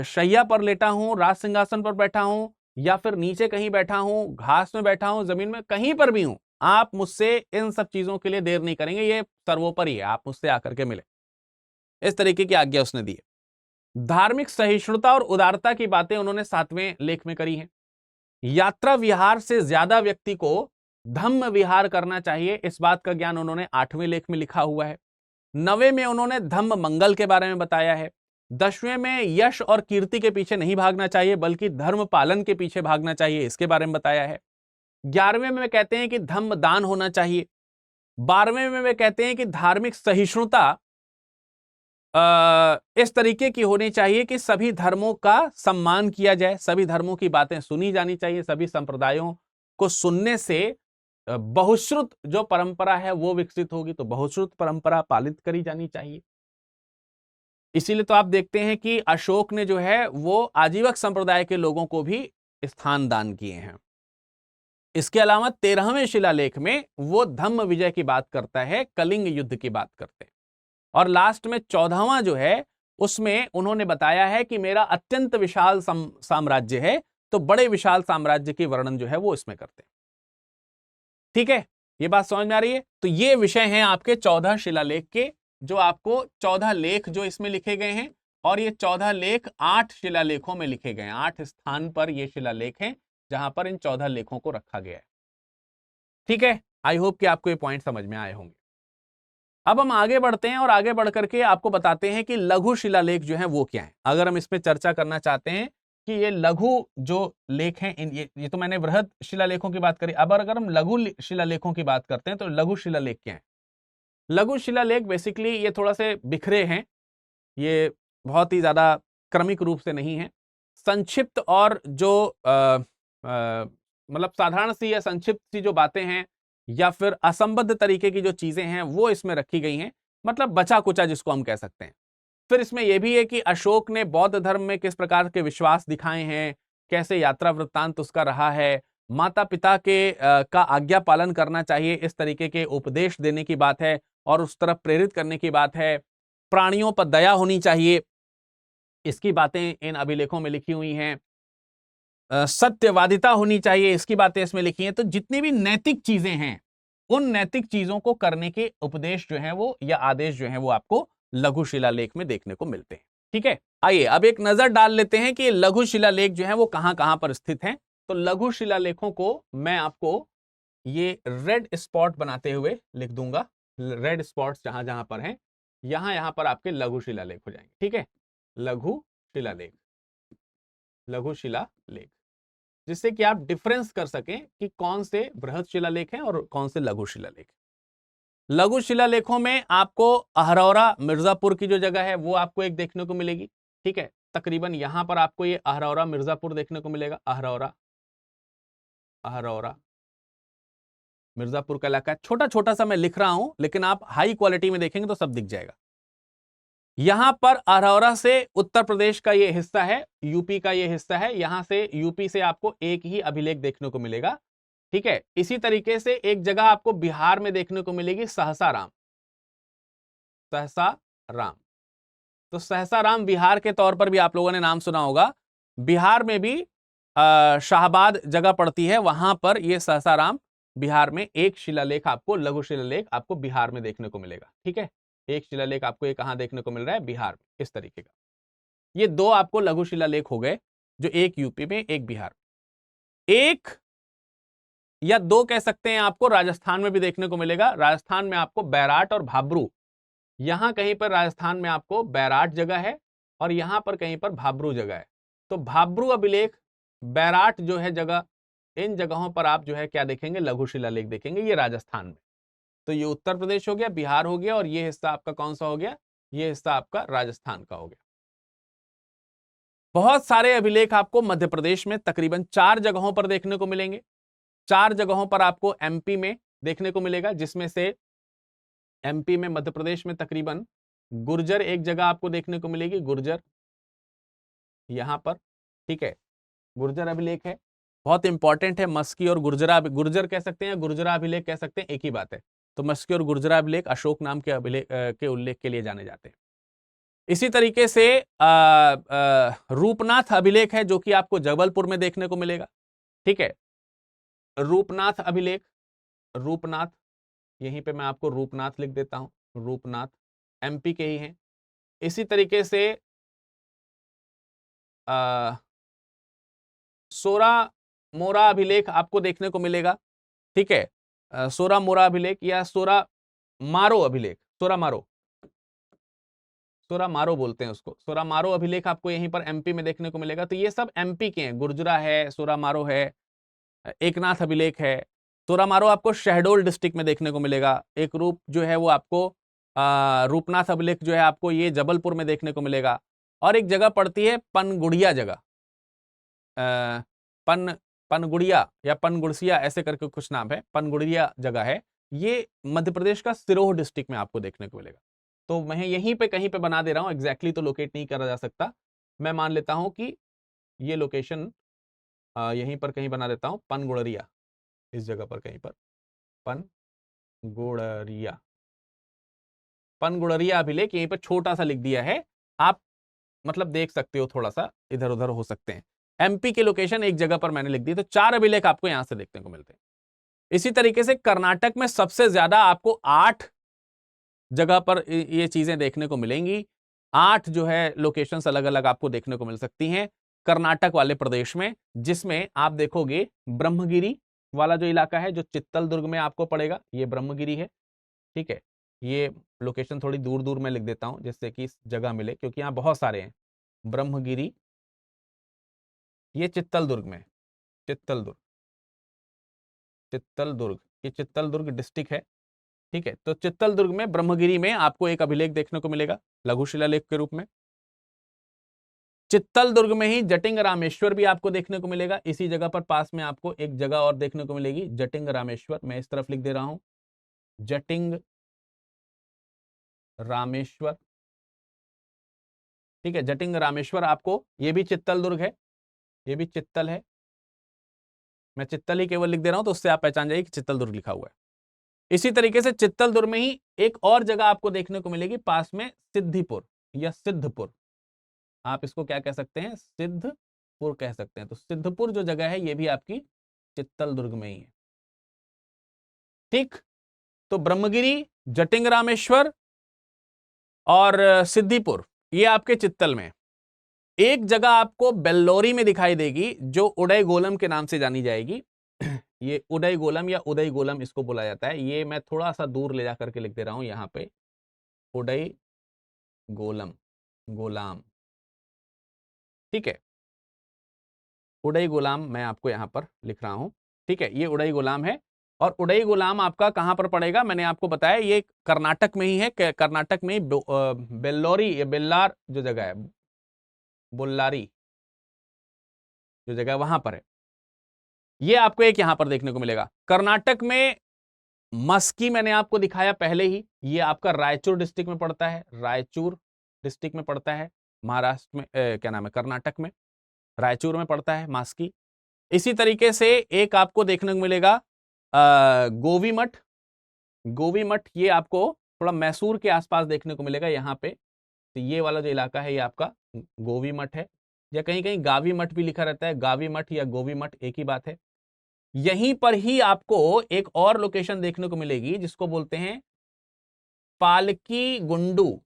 शैया पर लेटा हूं, राज सिंहासन पर बैठा हूं, या फिर नीचे कहीं बैठा हूं, घास में बैठा हूं, जमीन में, कहीं पर भी हूं, आप मुझसे इन सब चीजों के लिए देर नहीं करेंगे, ये सर्वोपरि है, आप मुझसे आकर के मिले। इस तरीके की आज्ञा उसने दी है। धार्मिक सहिष्णुता और उदारता की बातें उन्होंने 7वें लेख में करी हैं। यात्रा विहार से ज्यादा व्यक्ति को धम्म विहार करना चाहिए, इस बात का ज्ञान उन्होंने 8वें लेख में लिखा हुआ है। 9वें में उन्होंने धम्म मंगल के बारे में बताया है। 10वें में यश और कीर्ति के पीछे नहीं भागना चाहिए, बल्कि धर्म पालन के पीछे भागना चाहिए, इसके बारे में बताया है। 11वें में वे कहते हैं कि धम्म दान होना चाहिए। 12वें में वे कहते हैं कि धार्मिक सहिष्णुता इस तरीके की होनी चाहिए कि सभी धर्मों का सम्मान किया जाए, सभी धर्मों की बातें सुनी जानी चाहिए, सभी संप्रदायों को सुनने से बहुश्रुत जो परंपरा है वो विकसित होगी, तो बहुश्रुत परंपरा पालित करी जानी चाहिए। इसीलिए तो आप देखते हैं कि अशोक ने जो है वो आजीवक संप्रदाय के लोगों को भी स्थान दान किए हैं। इसके अलावा 13वें शिलालेख में वो धम्म विजय की बात करता है, कलिंग युद्ध की बात करते हैं। और लास्ट में 14वां जो है उसमें उन्होंने बताया है कि मेरा अत्यंत विशाल साम्राज्य है, तो बड़े विशाल साम्राज्य की वर्णन जो है वो इसमें करते हैं। ठीक है, ये बात समझ में आ रही है? तो ये विषय हैं आपके 14 शिलालेख के, जो आपको 14 लेख जो इसमें लिखे गए हैं, और ये 14 लेख 8 शिलालेखों में लिखे गए हैं। 8 स्थान पर ये शिलालेख हैं जहां पर इन 14 लेखों को रखा गया है। ठीक है, आई होप कि आपको ये पॉइंट समझ में आए होंगे। अब हम आगे बढ़ते हैं और आगे बढ़ करके आपको बताते हैं कि लघु शिलालेख जो है वो क्या है। अगर हम इसमें चर्चा करना चाहते हैं कि ये लघु जो लेख हैं, ये तो मैंने वृहद शिलालेखों की बात करी। अब अगर हम लघु शिलालेखों की बात करते हैं तो लघु शिलालेख क्या है? लघु शिलालेख बेसिकली ये थोड़ा से बिखरे हैं, ये बहुत ही ज्यादा क्रमिक रूप से नहीं है। संक्षिप्त और जो मतलब साधारण सी या संक्षिप्त सी जो बातें हैं, या फिर असंबद्ध तरीके की जो चीजें हैं वो इसमें रखी गई हैं, मतलब बचा कुचा जिसको हम कह सकते हैं। फिर इसमें यह भी है कि अशोक ने बौद्ध धर्म में किस प्रकार के विश्वास दिखाए हैं, कैसे यात्रा वृत्तांत उसका रहा है, माता पिता के का आज्ञा पालन करना चाहिए, इस तरीके के उपदेश देने की बात है और उस तरफ प्रेरित करने की बात है। प्राणियों पर दया होनी चाहिए, इसकी बातें इन अभिलेखों में लिखी हुई हैं। सत्यवादिता होनी चाहिए, इसकी बातें इसमें लिखी हैं। तो जितनी भी नैतिक चीजें हैं, उन नैतिक चीजों को करने के उपदेश जो हैं वो, या आदेश जो हैं वो आपको लघु शिलालेख में देखने को मिलते हैं। ठीक है, आइए अब एक नजर डाल लेते हैं कि लघु शिलालेख जो है वो कहां कहां पर स्थित हैं। तो लघु शिलालेखों को मैं आपको ये रेड स्पॉट बनाते हुए लिख दूंगा। रेड स्पॉट्स जहां जहां पर हैं, यहां पर आपके लघु शिलालेख हो जाएंगे। ठीक है, लघु शिलालेख, लघु शिलालेख, जिससे कि आप डिफरेंस कर सकें कि कौन से बृहद शिलालेख हैं और कौन से लघु शिलालेख। लघु शिलालेखों में आपको अहरौरा मिर्जापुर की जो जगह है वो आपको एक देखने को मिलेगी। ठीक है, तकरीबन यहां पर आपको ये अहरौरा मिर्जापुर देखने को मिलेगा। अहरौरा, अहरौरा मिर्जापुर का इलाका, छोटा छोटा सा मैं लिख रहा हूं, लेकिन आप हाई क्वालिटी में देखेंगे तो सब दिख जाएगा। यहां पर अरौरा से उत्तर प्रदेश का ये हिस्सा है, यूपी का ये हिस्सा है। यहां से यूपी से आपको एक ही अभिलेख देखने को मिलेगा। ठीक है, इसी तरीके से एक जगह आपको बिहार में देखने को मिलेगी, सहसाराम। सहसाराम, तो सहसाराम बिहार के तौर पर भी आप लोगों ने नाम सुना होगा। बिहार में भी शाहबाद जगह पड़ती है, वहां पर यह सहसाराम बिहार में एक शिलालेख आपको, लघु शिलालेख आपको बिहार में देखने को मिलेगा। ठीक है, एक शिलालेख आपको ये कहां देखने को मिल रहा है? बिहार में। इस तरीके का ये दो आपको लघु शिलालेख हो गए, जो एक यूपी में एक बिहार में। एक या दो कह सकते हैं, आपको राजस्थान में भी देखने को मिलेगा। राजस्थान में आपको बैराट और भाब्रू, यहां कहीं पर राजस्थान में आपको बैराट जगह है और यहां पर कहीं पर भाब्रू जगह है। तो भाब्रू अभिलेख, बैराट जो है जगह, इन जगहों पर आप जो है क्या देखेंगे, लघु शिलालेख देखेंगे। ये राजस्थान में, तो ये उत्तर प्रदेश हो गया, बिहार हो गया, और ये हिस्सा आपका कौन सा हो गया, ये हिस्सा आपका राजस्थान का हो गया। बहुत सारे अभिलेख आपको मध्य प्रदेश में तकरीबन 4 जगहों पर देखने को मिलेंगे। 4 जगहों पर आपको एमपी में देखने को मिलेगा, जिसमें से एमपी में, मध्य प्रदेश में तकरीबन गुर्जर एक जगह आपको देखने को मिलेगी, गुर्जर यहां पर, ठीक है, गुर्जर अभिलेख है, बहुत इंपॉर्टेंट है। मस्की और गुर्जरा, गुर्जर कह सकते हैं, गुर्जरा अभिलेख कह सकते हैं, एक ही बात है। तो मस्की और गुर्जरा अभिलेख अशोक नाम के अभिलेख के उल्लेख के लिए जाने जाते हैं। इसी तरीके से रूपनाथ अभिलेख है, जो कि आपको जबलपुर में देखने को मिलेगा, ठीक है। रूपनाथ अभिलेख, रूपनाथ, यहीं पे मैं आपको रूपनाथ लिख देता हूं, रूपनाथ एमपी के ही हैं। इसी तरीके से सोरा मोरा अभिलेख आपको देखने को मिलेगा, ठीक है। सोरा मोरा अभिलेख या सोरा मारो अभिलेख, सोरा मारो, सोरा मारो बोलते हैं उसको, सोरा मारो अभिलेख आपको यहीं पर एमपी में देखने को मिलेगा। तो ये सब एमपी के हैं, गुर्जरा है, सोरा मारो है, एकनाथ अभिलेख है। सोरा मारो आपको शहडोल डिस्ट्रिक्ट में देखने को मिलेगा। एक रूप जो है वो आपको रूपनाथ अभिलेख जो है आपको ये जबलपुर में देखने को मिलेगा। और एक जगह पड़ती है पनगुड़िया जगह, पनगुड़िया या पनगुड़सिया ऐसे करके कुछ नाम है, पनगुड़िया जगह है। ये मध्य प्रदेश का सिरोह डिस्ट्रिक्ट में आपको देखने को मिलेगा। तो मैं यहीं पे कहीं पे बना दे रहा हूं, एग्जैक्टली तो लोकेट नहीं करा जा सकता। मैं मान लेता हूं कि ये लोकेशन यहीं पर कहीं बना देता हूं, पनगुड़रिया, इस जगह पर कहीं पर पनगुड़रिया, पनगुड़रिया अभिलेख यहीं पर छोटा सा लिख दिया है। आप मतलब देख सकते हो, थोड़ा सा इधर उधर हो सकते हैं। एमपी के लोकेशन एक जगह पर मैंने लिख दी, तो 4 अभिलेख आपको यहां से देखने को मिलते हैं। इसी तरीके से कर्नाटक में सबसे ज्यादा आपको 8 जगह पर ये चीजें देखने को मिलेंगी। 8 जो है लोकेशंस अलग अलग आपको देखने को मिल सकती हैं कर्नाटक वाले प्रदेश में, जिसमें आप देखोगे ब्रह्मगिरी वाला जो इलाका है, जो चित्तल दुर्ग में आपको पड़ेगा, ये ब्रह्मगिरी है, ठीक है। ये लोकेशन थोड़ी दूर दूर में लिख देता हूं जिससे कि जगह मिले, क्योंकि यहां बहुत सारे हैं। ब्रह्मगिरी, ये चित्तल दुर्ग में, चित्तल दुर्ग, चित्तल दुर्ग, ये चित्तल दुर्ग डिस्ट्रिक्ट है, ठीक है। तो चित्तल दुर्ग में ब्रह्मगिरी में आपको एक अभिलेख देखने को मिलेगा लघु शिलालेख के रूप में। चित्तल दुर्ग में ही जटिंग रामेश्वर भी आपको देखने को मिलेगा। इसी जगह पर पास में आपको एक जगह और देखने को मिलेगी, जटिंग रामेश्वर, मैं इस तरफ लिख दे रहा हूं, जटिंग रामेश्वर, ठीक है। जटिंग रामेश्वर आपको, ये भी चित्तल दुर्ग है, ये भी चित्तल है। मैं चित्तल ही केवल लिख दे रहा हूं तो उससे आप पहचान जाइए कि चित्तल दुर्ग लिखा हुआ है। इसी तरीके से चित्तल दुर्ग में ही एक और जगह आपको देखने को मिलेगी पास में, सिद्धिपुर या सिद्धपुर, आप इसको क्या कह सकते हैं, सिद्धपुर कह सकते हैं। तो सिद्धपुर जो जगह है ये भी आपकी चित्तल दुर्ग में ही है, ठीक। तो ब्रह्मगिरी, जटिंग रामेश्वर और सिद्धिपुर, ये आपके चित्तल में। एक जगह आपको बेल्लोरी में दिखाई देगी, जो उदय गोलम के नाम से जानी जाएगी। ये उदय गोलम या उदय गोलम इसको बोला जाता है। ये मैं थोड़ा सा दूर ले जाकर के लिख दे रहा हूं यहां पे, उदय गोलम, गोलाम, ठीक है। उदय गुलाम मैं आपको यहां पर लिख रहा हूं, ठीक है। ये उदय गुलाम है, और उदय गुलाम आपका कहां पर पड़ेगा, मैंने आपको बताया ये कर्नाटक में ही है। कर्नाटक में ही बेल्लोरी या बेल्लार जो जगह है, बुल्लारी जो जगह है वहां पर है। ये आपको एक यहां पर देखने को मिलेगा। कर्नाटक में मस्की मैंने आपको दिखाया पहले ही, ये आपका रायचूर डिस्ट्रिक्ट में पड़ता है, रायचूर डिस्ट्रिक्ट में पड़ता है, महाराष्ट्र में, क्या नाम है, कर्नाटक में रायचूर में पड़ता है मास्की। इसी तरीके से एक आपको देखने को मिलेगा गोवी मठ, गोवी मठ ये आपको थोड़ा मैसूर के आसपास देखने को मिलेगा यहाँ पे। तो ये वाला जो इलाका है ये आपका गोवी मठ है, या कहीं कहीं गावी मठ भी लिखा रहता है, गावी मठ या गोवी मठ एक ही बात है। यहीं पर ही आपको एक और लोकेशन देखने को मिलेगी जिसको बोलते हैं पालकी गुंडू,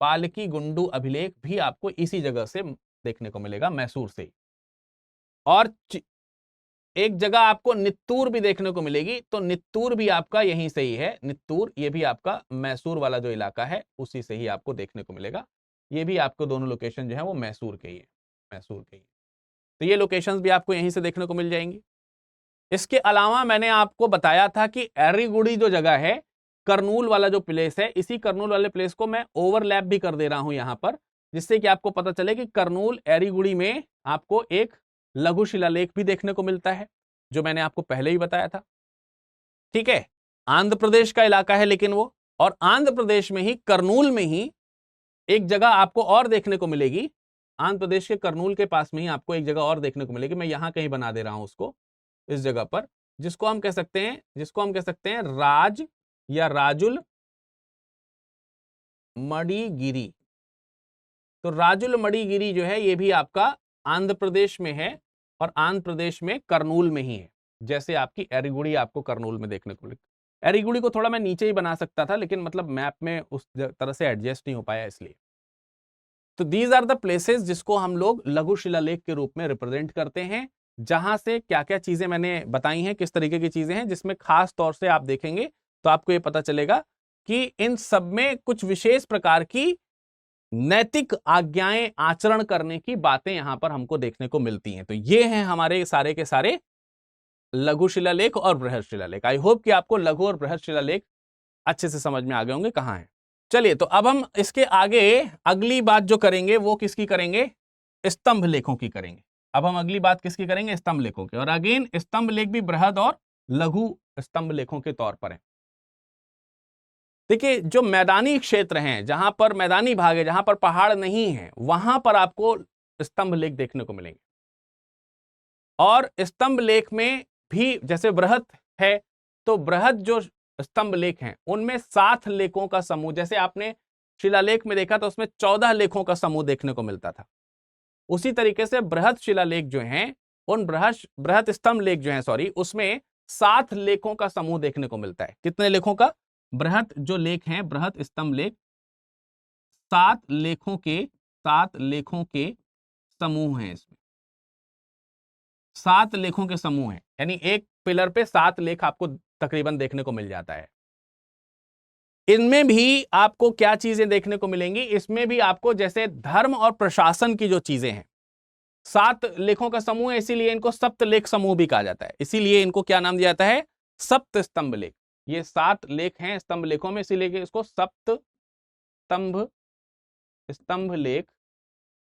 पालकी गुंडू अभिलेख भी आपको इसी जगह से देखने को मिलेगा, मैसूर से। और एक जगह आपको नित्तूर भी देखने को मिलेगी, तो नित्तूर भी आपका यहीं से ही है। नित्तूर ये भी आपका मैसूर वाला जो इलाका है उसी से ही आपको देखने को मिलेगा। ये भी आपको दोनों लोकेशन जो है वो मैसूर के ही है, मैसूर के ही। तो ये लोकेशंस भी आपको यहीं से देखने को मिल जाएंगी। इसके अलावा मैंने आपको बताया था कि एरीगुड़ी जो जगह है, करनूल वाला जो प्लेस है, इसी करनूल वाले प्लेस को मैं ओवरलैप भी कर दे रहा हूं यहां पर, जिससे कि आपको पता चले कि करनूल एरीगुड़ी में आपको एक लघु शिलालेख भी देखने को मिलता है, जो मैंने आपको पहले ही बताया था। ठीक है, आंध्र प्रदेश का इलाका है लेकिन वो, और आंध्र प्रदेश में ही करनूल में ही एक जगह आपको और देखने को मिलेगी। आंध्र प्रदेश के करनूल के पास में ही आपको एक जगह और देखने को मिलेगी, मैं यहां कहीं बना दे रहा हूं उसको, इस जगह पर, जिसको हम कह सकते हैं राज या राजुल मड़ीगिरी। तो राजुल मड़ीगिरी जो है ये भी आपका आंध्र प्रदेश में है, और आंध्र प्रदेश में करनूल में ही है। जैसे आपकी एरीगुड़ी आपको करनूल में देखने को मिलेगी। एरीगुड़ी को थोड़ा मैं नीचे ही बना सकता था, लेकिन मतलब मैप में उस तरह से एडजस्ट नहीं हो पाया इसलिए। तो दीज आर द प्लेसेस जिसको हम लोग लघु शिलालेख के रूप में रिप्रेजेंट करते हैं, जहां से क्या क्या चीजें मैंने बताई हैं, किस तरीके की चीजें हैं, जिसमें खास तौर से आप देखेंगे तो आपको यह पता चलेगा कि इन सब में कुछ विशेष प्रकार की नैतिक आज्ञाएं आचरण करने की बातें यहां पर हमको देखने को मिलती हैं। तो ये हैं हमारे सारे के सारे लघु शिलालेख और बृहद शिलालेख। आई होप कि आपको लघु और बृहद शिलालेख अच्छे से समझ में आ गए होंगे कहां है। चलिए, तो अब हम इसके आगे अगली बात जो करेंगे वो किसकी करेंगे? स्तंभ लेखों की करेंगे। अब हम अगली बात किसकी करेंगे? स्तंभ लेखों की। और अगेन स्तंभ लेख भी बृहद और लघु स्तंभ लेखों के तौर पर है। देखिए, जो मैदानी क्षेत्र हैं, जहां पर मैदानी भाग है, जहां पर पहाड़ नहीं है, वहां पर आपको स्तंभ लेख देखने को मिलेंगे। और स्तंभ लेख में भी जैसे बृहद है, तो बृहद जो स्तंभ लेख हैं उनमें 7 लेखों का समूह, जैसे आपने शिलालेख में देखा तो उसमें 14 लेखों का समूह देखने को मिलता था। उसी तरीके से बृहद शिलालेख जो हैं, उन बृहद स्तंभ लेख जो हैं, सॉरी, उसमें 7 लेखों का समूह देखने को मिलता है। कितने लेखों का? बृहद जो लेख हैं, बृहद स्तंभ लेख, 7 लेखों के समूह हैं। इसमें 7 लेखों के समूह हैं, यानी एक पिलर पे 7 लेख आपको तकरीबन देखने को मिल जाता है। इनमें भी आपको क्या चीजें देखने को मिलेंगी? इसमें भी आपको जैसे धर्म और प्रशासन की जो चीजें हैं, 7 लेखों का समूह है, इसीलिए इनको सप्त लेख समूह भी कहा जाता है। इसीलिए इनको क्या नाम दिया जाता है? सप्त स्तंभ लेख। ये 7 लेख हैं स्तंभ लेखों में, इसीलिए इसको सप्त स्तंभ लेख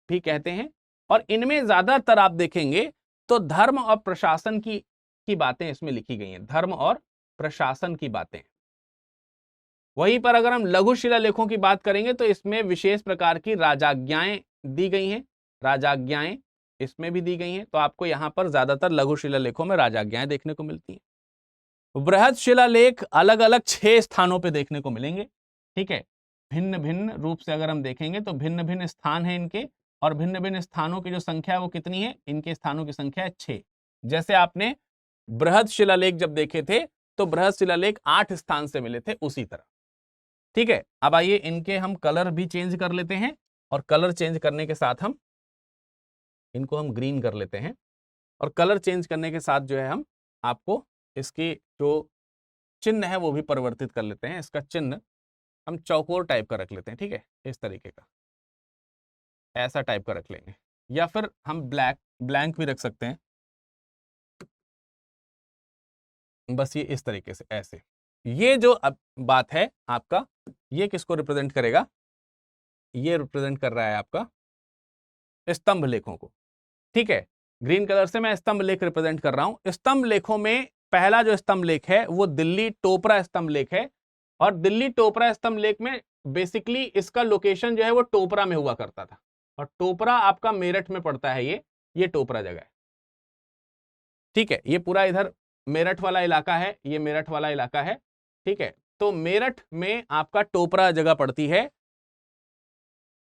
भी कहते हैं। और इनमें ज्यादातर आप देखेंगे तो धर्म और प्रशासन की बातें इसमें लिखी गई हैं, धर्म और प्रशासन की बातें। वहीं पर अगर हम लघु शिलालेखों की बात करेंगे तो इसमें विशेष प्रकार की राजाज्ञाएं दी गई हैं, राजाज्ञाएं इसमें भी दी गई हैं। तो आपको यहां पर ज्यादातर लघु शिलालेखों में राजाज्ञाएं देखने को मिलती हैं। बृहद शिलालेख अलग अलग 6 स्थानों पे देखने को मिलेंगे। ठीक है, भिन्न भिन्न रूप से अगर हम देखेंगे तो भिन्न भिन्न स्थान है इनके, और भिन्न भिन्न स्थानों की जो संख्या है वो कितनी है? इनके स्थानों की संख्या है 6। जैसे आपने बृहद शिलालेख जब देखे थे तो बृहद शिलालेख 8 स्थान से मिले थे, उसी तरह। ठीक है, अब आइए इनके हम कलर भी चेंज कर लेते हैं, और कलर चेंज करने के साथ हम इनको हम ग्रीन कर लेते हैं, और कलर चेंज करने के साथ जो है हम आपको इसकी जो चिन्ह है वो भी परिवर्तित कर लेते हैं। इसका चिन्ह हम चौकोर टाइप का रख लेते हैं। ठीक है, इस तरीके का, ऐसा टाइप का रख लेंगे, या फिर हम ब्लैंक भी रख सकते हैं। बस ये इस तरीके से, ऐसे। ये जो अब बात है आपका, ये किसको रिप्रेजेंट करेगा? ये रिप्रेजेंट कर रहा है आपका स्तंभ लेखों को। ठीक है, ग्रीन कलर से मैं स्तंभ लेख रिप्रेजेंट कर रहा हूं। स्तंभ लेखों में पहला जो स्तंभ लेख है वो दिल्ली टोपरा स्तंभ लेख है। और दिल्ली टोपरा स्तंभ लेख में बेसिकली इसका लोकेशन जो है वो टोपरा में हुआ करता था, और टोपरा आपका मेरठ में पड़ता है। ये टोपरा जगह है। ठीक है, ये पूरा इधर मेरठ वाला इलाका है, ये मेरठ वाला इलाका है। ठीक है, तो मेरठ में आपका टोपरा जगह पड़ती है।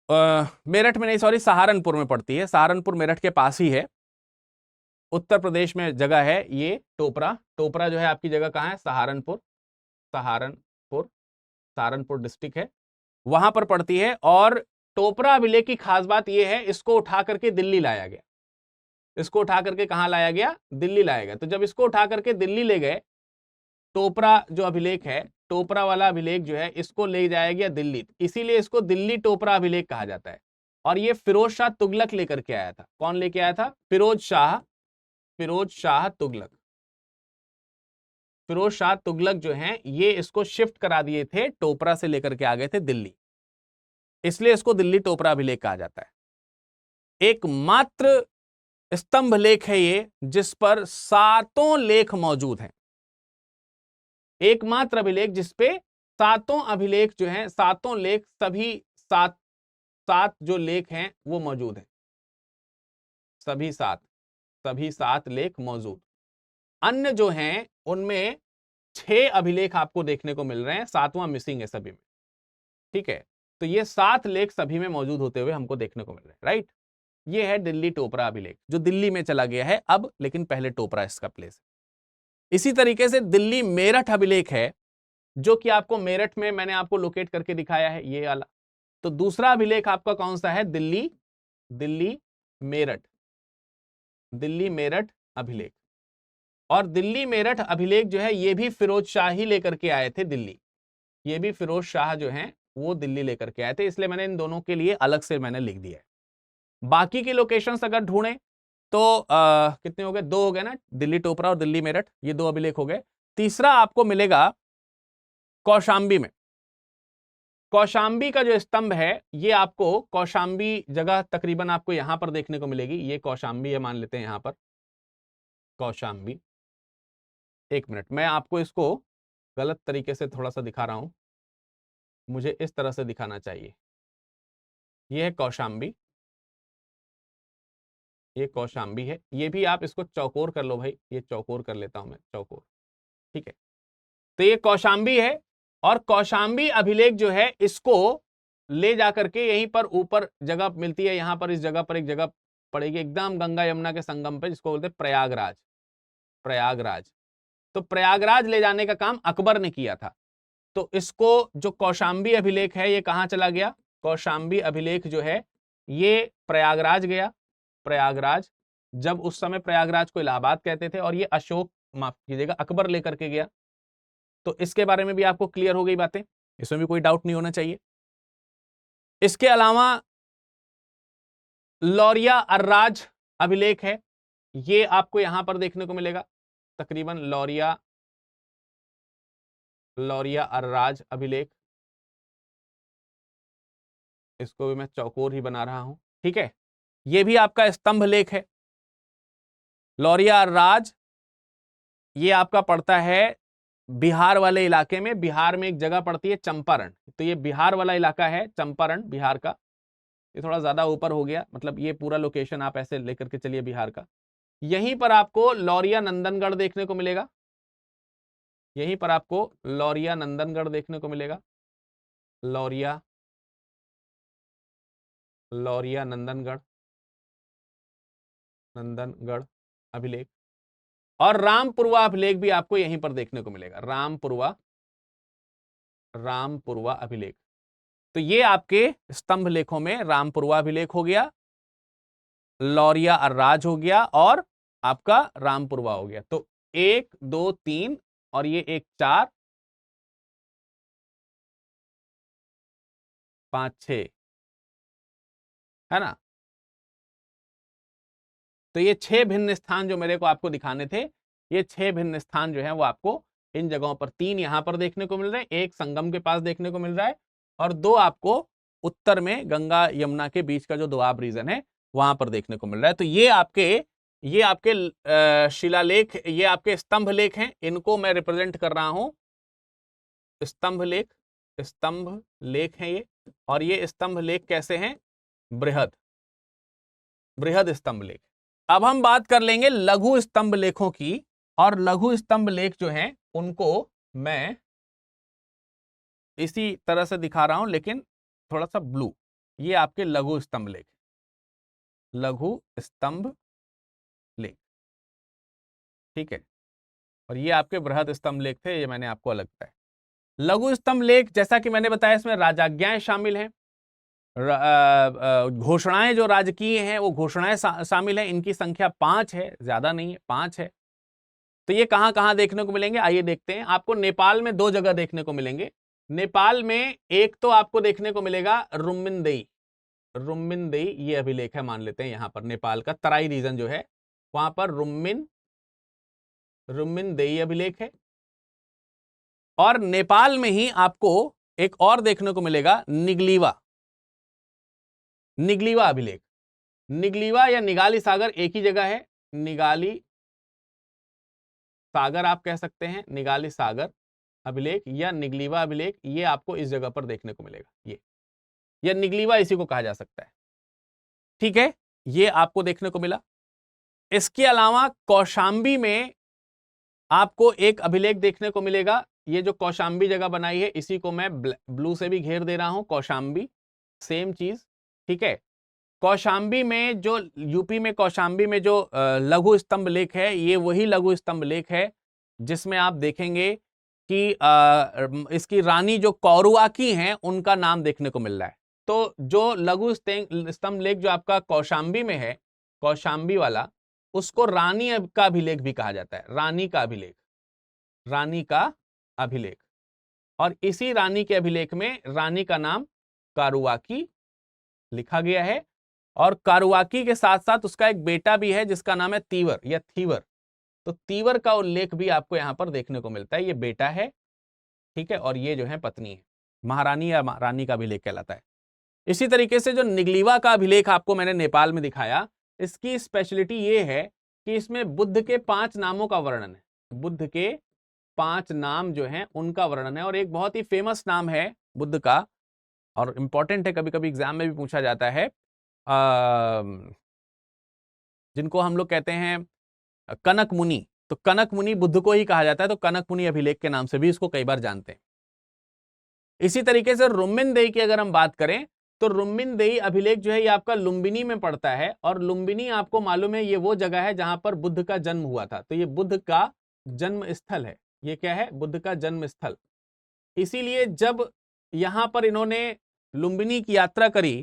मेरठ में नहीं, सॉरी, सहारनपुर में पड़ती है। सहारनपुर मेरठ के पास ही है, उत्तर प्रदेश में जगह है ये टोपरा। टोपरा जो है आपकी जगह कहाँ है? सहारनपुर। सहारनपुर डिस्ट्रिक्ट है, वहां पर पड़ती है। और टोपरा अभिलेख की खास बात यह है, इसको उठा करके दिल्ली लाया गया। इसको उठा करके कहाँ लाया गया, दिल्ली लाया गया। तो जब इसको उठा करके दिल्ली ले गए, टोपरा जो अभिलेख है, टोपरा वाला अभिलेख जो है, इसको ले जाया गया दिल्ली, इसीलिए इसको दिल्ली टोपरा अभिलेख कहा जाता है। और ये फिरोज शाह तुगलक लेकर के आया था। कौन लेके आया था? फिरोज शाह तुगलक। फिरोज शाह तुगलक जो हैं, ये इसको शिफ्ट करा दिए थे, टोपरा से लेकर के आ गए थे दिल्ली, इसलिए इसको दिल्ली टोपरा अभिलेख कहा जाता है। एकमात्र स्तंभ लेख है ये जिस पर 7 लेख मौजूद हैं। एकमात्र अभिलेख जिसपे 7 अभिलेख जो हैं, 7 लेख, सभी 7 जो लेख हैं वो मौजूद हैं, सभी 7 लेख मौजूद। अन्य जो हैं उनमें 6 अभिलेख आपको देखने को मिल रहे हैं, 7वां मिसिंग है सभी में। ठीक है, तो ये 7 लेख सभी में मौजूद होते हुए हमको देखने को मिल रहे हैं। राइट, ये है दिल्ली टोपरा अभिलेख जो दिल्ली में चला गया है अब, लेकिन पहले टोपरा इसका प्लेस है। इसी तरीके से दिल्ली मेरठ अभिलेख है, जो कि आपको मेरठ में मैंने आपको लोकेट करके दिखाया है, ये वाला। तो दूसरा अभिलेख आपका कौन सा है? दिल्ली मेरठ अभिलेख। और दिल्ली मेरठ अभिलेख जो है, ये भी फिरोज शाह ही लेकर के आए थे दिल्ली, ये भी फिरोज शाह जो हैं वो दिल्ली लेकर के आए थे, इसलिए मैंने इन दोनों के लिए अलग से मैंने लिख दिया है। बाकी की लोकेशंस अगर ढूंढें तो कितने हो गए? 2 हो गए ना, दिल्ली टोपरा और दिल्ली मेरठ, ये 2 अभिलेख हो गए। तीसरा आपको मिलेगा कौशाम्बी में। कौशाम्बी का जो स्तंभ है, ये आपको कौशाम्बी जगह तकरीबन आपको यहां पर देखने को मिलेगी। ये कौशाम्बी है, मान लेते हैं यहां पर कौशाम्बी। 1 मिनट, मैं आपको इसको गलत तरीके से थोड़ा सा दिखा रहा हूं, मुझे इस तरह से दिखाना चाहिए। ये है कौशाम्बी, ये कौशाम्बी है। ये भी आप इसको चौकोर कर लो भाई, ये चौकोर कर लेता हूं मैं, चौकोर। ठीक है, तो ये कौशाम्बी है। और कौशाम्बी अभिलेख जो है, इसको ले जाकर के यहीं पर ऊपर जगह मिलती है, यहां पर इस जगह पर एक जगह पड़ेगी एकदम गंगा यमुना के संगम पे, जिसको बोलते हैं प्रयागराज। तो प्रयागराज ले जाने का काम अकबर ने किया था। तो इसको जो कौशाम्बी अभिलेख है, ये कहां चला गया? कौशाम्बी अभिलेख जो है ये प्रयागराज गया। प्रयागराज, जब उस समय प्रयागराज को इलाहाबाद कहते थे, और ये अशोक, माफ कीजिएगा, अकबर लेकर के गया। तो इसके बारे में भी आपको क्लियर हो गई बातें, इसमें भी कोई डाउट नहीं होना चाहिए। इसके अलावा लौरिया अर्राज अभिलेख है, ये आपको यहां पर देखने को मिलेगा, तकरीबन लौरिया अर्राज अभिलेख। इसको भी मैं चौकोर ही बना रहा हूं। ठीक है, ये भी आपका स्तंभ लेख है। लौरिया अर्राज ये आपका पड़ता है बिहार वाले इलाके में। बिहार में एक जगह पड़ती है चंपारण, तो ये बिहार वाला इलाका है, चंपारण बिहार का। ये थोड़ा ज्यादा ऊपर हो गया, मतलब ये पूरा लोकेशन आप ऐसे लेकर के चलिए बिहार का। यहीं पर आपको लौरिया नंदनगढ़ देखने को मिलेगा, यहीं पर आपको लौरिया नंदनगढ़ देखने को मिलेगा। लौरिया नंदनगढ़ अभिलेख। और रामपुरवा अभिलेख भी आपको यहीं पर देखने को मिलेगा, रामपुरवा अभिलेख। तो ये आपके स्तंभ लेखों में रामपुरवा अभिलेख हो गया, लौरिया अर्राज हो गया, और आपका रामपुरवा हो गया। तो 1 2 3 और ये 1 4 5 6 है ना। तो ये 6 भिन्न स्थान जो मेरे को आपको दिखाने थे, ये 6 भिन्न स्थान जो है वो आपको इन जगहों पर, 3 यहां पर देखने को मिल रहे हैं, 1 संगम के पास देखने को मिल रहा है, और 2 आपको उत्तर में गंगा यमुना के बीच का जो दोआब रीजन है वहां पर देखने को मिल रहा है। तो ये आपके शिलालेख, ये आपके स्तंभ लेख हैं, इनको मैं रिप्रेजेंट कर रहा हूं, स्तंभ लेख हैं ये। और ये स्तंभ लेख कैसे हैं? बृहद स्तंभ लेख। अब हम बात कर लेंगे लघु स्तंभ लेखों की, और लघु स्तंभ लेख जो हैं उनको मैं इसी तरह से दिखा रहा हूं, लेकिन थोड़ा सा ब्लू। ये आपके लघु स्तंभ लेख, ठीक है। और ये आपके बृहद स्तंभ लेख थे, ये मैंने आपको अलग बताया। लघु स्तंभ लेख, जैसा कि मैंने बताया, इसमें राजाज्ञाएं शामिल हैं, घोषणाएं जो राजकीय हैं वो घोषणाएं शामिल हैं, इनकी संख्या 5 है, ज्यादा नहीं है, 5 है। तो ये कहां कहां देखने को मिलेंगे आइए देखते हैं। आपको नेपाल में 2 जगह देखने को मिलेंगे। नेपाल में एक तो आपको देखने को मिलेगा रुम्मिनदेई, रुम्मिनदेई ये अभिलेख है, मान लेते हैं यहां पर नेपाल का तराई रीजन जो है वहां पर रुम्मिनदेई अभिलेख है। और नेपाल में ही आपको एक और देखने को मिलेगा निगलीवा, निगलीवा अभिलेख। निगलीवा या निगाली सागर एक ही जगह है, निगाली सागर आप कह सकते हैं, निगाली सागर अभिलेख या निगलीवा अभिलेख, ये आपको इस जगह पर देखने को मिलेगा, ये या निगलीवा इसी को कहा जा सकता है। ठीक है, ये आपको देखने को मिला। इसके अलावा कौशांबी में आपको एक अभिलेख देखने को मिलेगा। ये जो कौशांबी जगह बनाई है इसी को मैं ब्लू से भी घेर दे रहा हूं, कौशांबी सेम चीज। ठीक है, कौशांबी में जो यूपी में कौशांबी में जो लघु स्तंभ लेख है, ये वही लघु स्तंभ लेख है जिसमें आप देखेंगे कि इसकी रानी जो कौरुआकी हैं उनका नाम देखने को मिल रहा है। तो जो लघु स्तंभ लेख जो आपका कौशांबी में है, कौशांबी वाला, उसको रानी का अभिलेख भी कहा जाता है, रानी का अभिलेख, रानी का अभिलेख। और इसी रानी के अभिलेख में रानी का नाम कारुआकी लिखा गया है। और कारुआकी के साथ साथ उसका एक बेटा भी है जिसका नाम है तीवर या थीवर। तो तीवर का उल्लेख भी आपको यहां पर देखने को मिलता है, ये बेटा है। ठीक है, और ये जो है पत्नी है, महारानी या रानी का अभिलेख कहलाता है। इसी तरीके से जो निगलीवा का अभिलेख आपको मैंने नेपाल में दिखाया, इसकी स्पेशलिटी ये है कि इसमें बुद्ध के 5 नामों का वर्णन है, बुद्ध के 5 नाम जो हैं उनका वर्णन है। और एक बहुत ही फेमस नाम है बुद्ध का और इंपॉर्टेंट है, कभी कभी एग्जाम में भी पूछा जाता है, जिनको हम लोग कहते हैं कनक मुनि। तो कनक मुनि बुद्ध को ही कहा जाता है, तो कनक मुनि अभिलेख के नाम से भी इसको कई बार जानते हैं। इसी तरीके से रुम्मिनदेई की अगर हम बात करें तो रुम्मिनदेई अभिलेख जो है ये आपका लुम्बिनी में पड़ता है। और लुम्बिनी आपको मालूम है ये वो जगह है जहां पर बुद्ध का जन्म हुआ था। तो ये बुद्ध का जन्म स्थल है, ये क्या है, बुद्ध का जन्म स्थल। इसीलिए जब यहां पर इन्होंने लुम्बिनी की यात्रा करी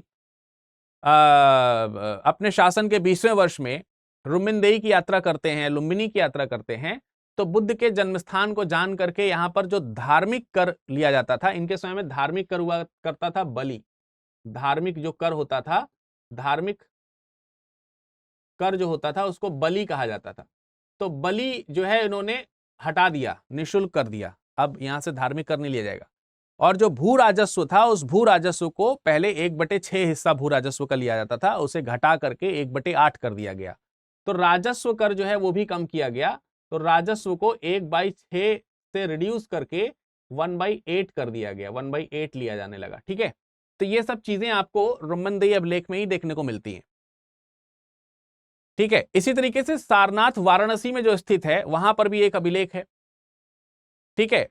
अपने शासन के 20वें वर्ष में, रुम्मिनदेई की यात्रा करते हैं, लुम्बिनी की यात्रा करते हैं, तो बुद्ध के जन्मस्थान को जान करके यहां पर जो धार्मिक कर लिया जाता था, इनके समय में धार्मिक कर हुआ करता था बलि, धार्मिक जो कर होता था, धार्मिक कर जो होता था उसको बलि कहा जाता था। तो बलि जो है इन्होंने हटा दिया, निःशुल्क कर दिया, अब यहां से धार्मिक कर नहीं लिया जाएगा। और जो भू राजस्व था, उस भू राजस्व को पहले 1/6 हिस्सा भू राजस्व का लिया जाता था, उसे घटा करके 1/8 कर दिया गया। तो राजस्व कर जो है वो भी कम किया गया। तो राजस्व को 1/6 से रिड्यूस करके 1/8 कर दिया गया, 1/8 लिया जाने लगा। ठीक है, तो ये सब चीजें आपको रुम्मिनदेई अभिलेख में ही देखने को मिलती हैं। ठीक है, इसी तरीके से सारनाथ वाराणसी में जो स्थित है वहां पर भी एक अभिलेख है। ठीक है,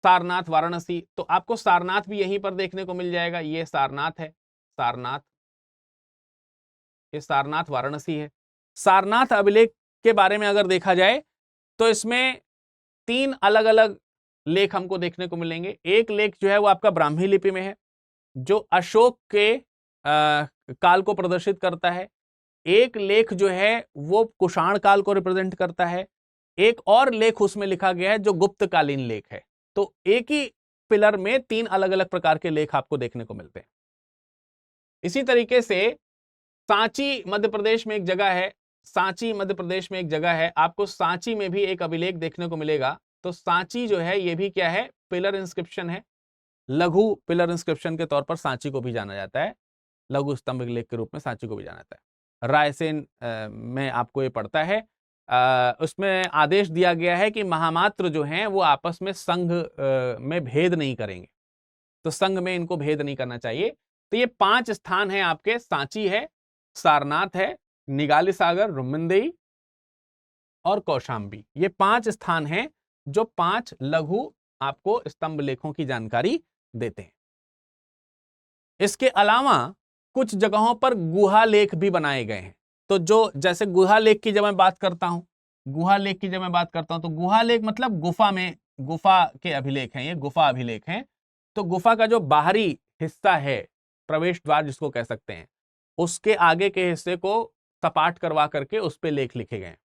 सारनाथ वाराणसी, तो आपको सारनाथ भी यहीं पर देखने को मिल जाएगा। ये सारनाथ है, सारनाथ, ये सारनाथ वाराणसी है। सारनाथ अभिलेख के बारे में अगर देखा जाए तो इसमें 3 अलग अलग लेख हमको देखने को मिलेंगे। एक लेख जो है वो आपका ब्राह्मी लिपि में है, जो अशोक के काल को प्रदर्शित करता है। एक लेख जो है वो कुषाण काल को रिप्रेजेंट करता है। एक और लेख उसमें लिखा गया है जो गुप्तकालीन लेख है। तो एक ही पिलर में 3 अलग अलग प्रकार के लेख आपको देखने को मिलते हैं। इसी तरीके से सांची मध्य प्रदेश में एक जगह है, सांची मध्य प्रदेश में एक जगह है, आपको सांची में भी एक अभिलेख देखने को मिलेगा। तो सांची जो है ये भी क्या है, पिलर इंस्क्रिप्शन है, लघु पिलर इंस्क्रिप्शन के तौर पर सांची को भी जाना जाता है, लघु स्तंभ लेख के रूप में सांची को भी जाना जाता है। रायसेन में आपको ये पड़ता है। उसमें आदेश दिया गया है कि महामात्र जो हैं वो आपस में संघ में भेद नहीं करेंगे, तो संघ में इनको भेद नहीं करना चाहिए। तो ये 5 स्थान हैं आपके, सांची है, सारनाथ है, निगाली सागर, रुम्मिनदेई और कौशांबी। ये 5 स्थान हैं जो 5 लघु आपको स्तंभ लेखों की जानकारी देते हैं। इसके अलावा कुछ जगहों पर गुहा लेख भी बनाए गए हैं। तो जो जैसे गुहा लेख की जब मैं बात करता हूं, गुहा लेख की जब मैं बात करता हूं तो गुहा लेख मतलब गुफा में, गुफा के अभिलेख हैं, ये गुफा अभिलेख हैं। तो गुफा का जो बाहरी हिस्सा है प्रवेश द्वार जिसको कह सकते हैं, उसके आगे के हिस्से को सपाट करवा करके उस पे लेख लिखे गए।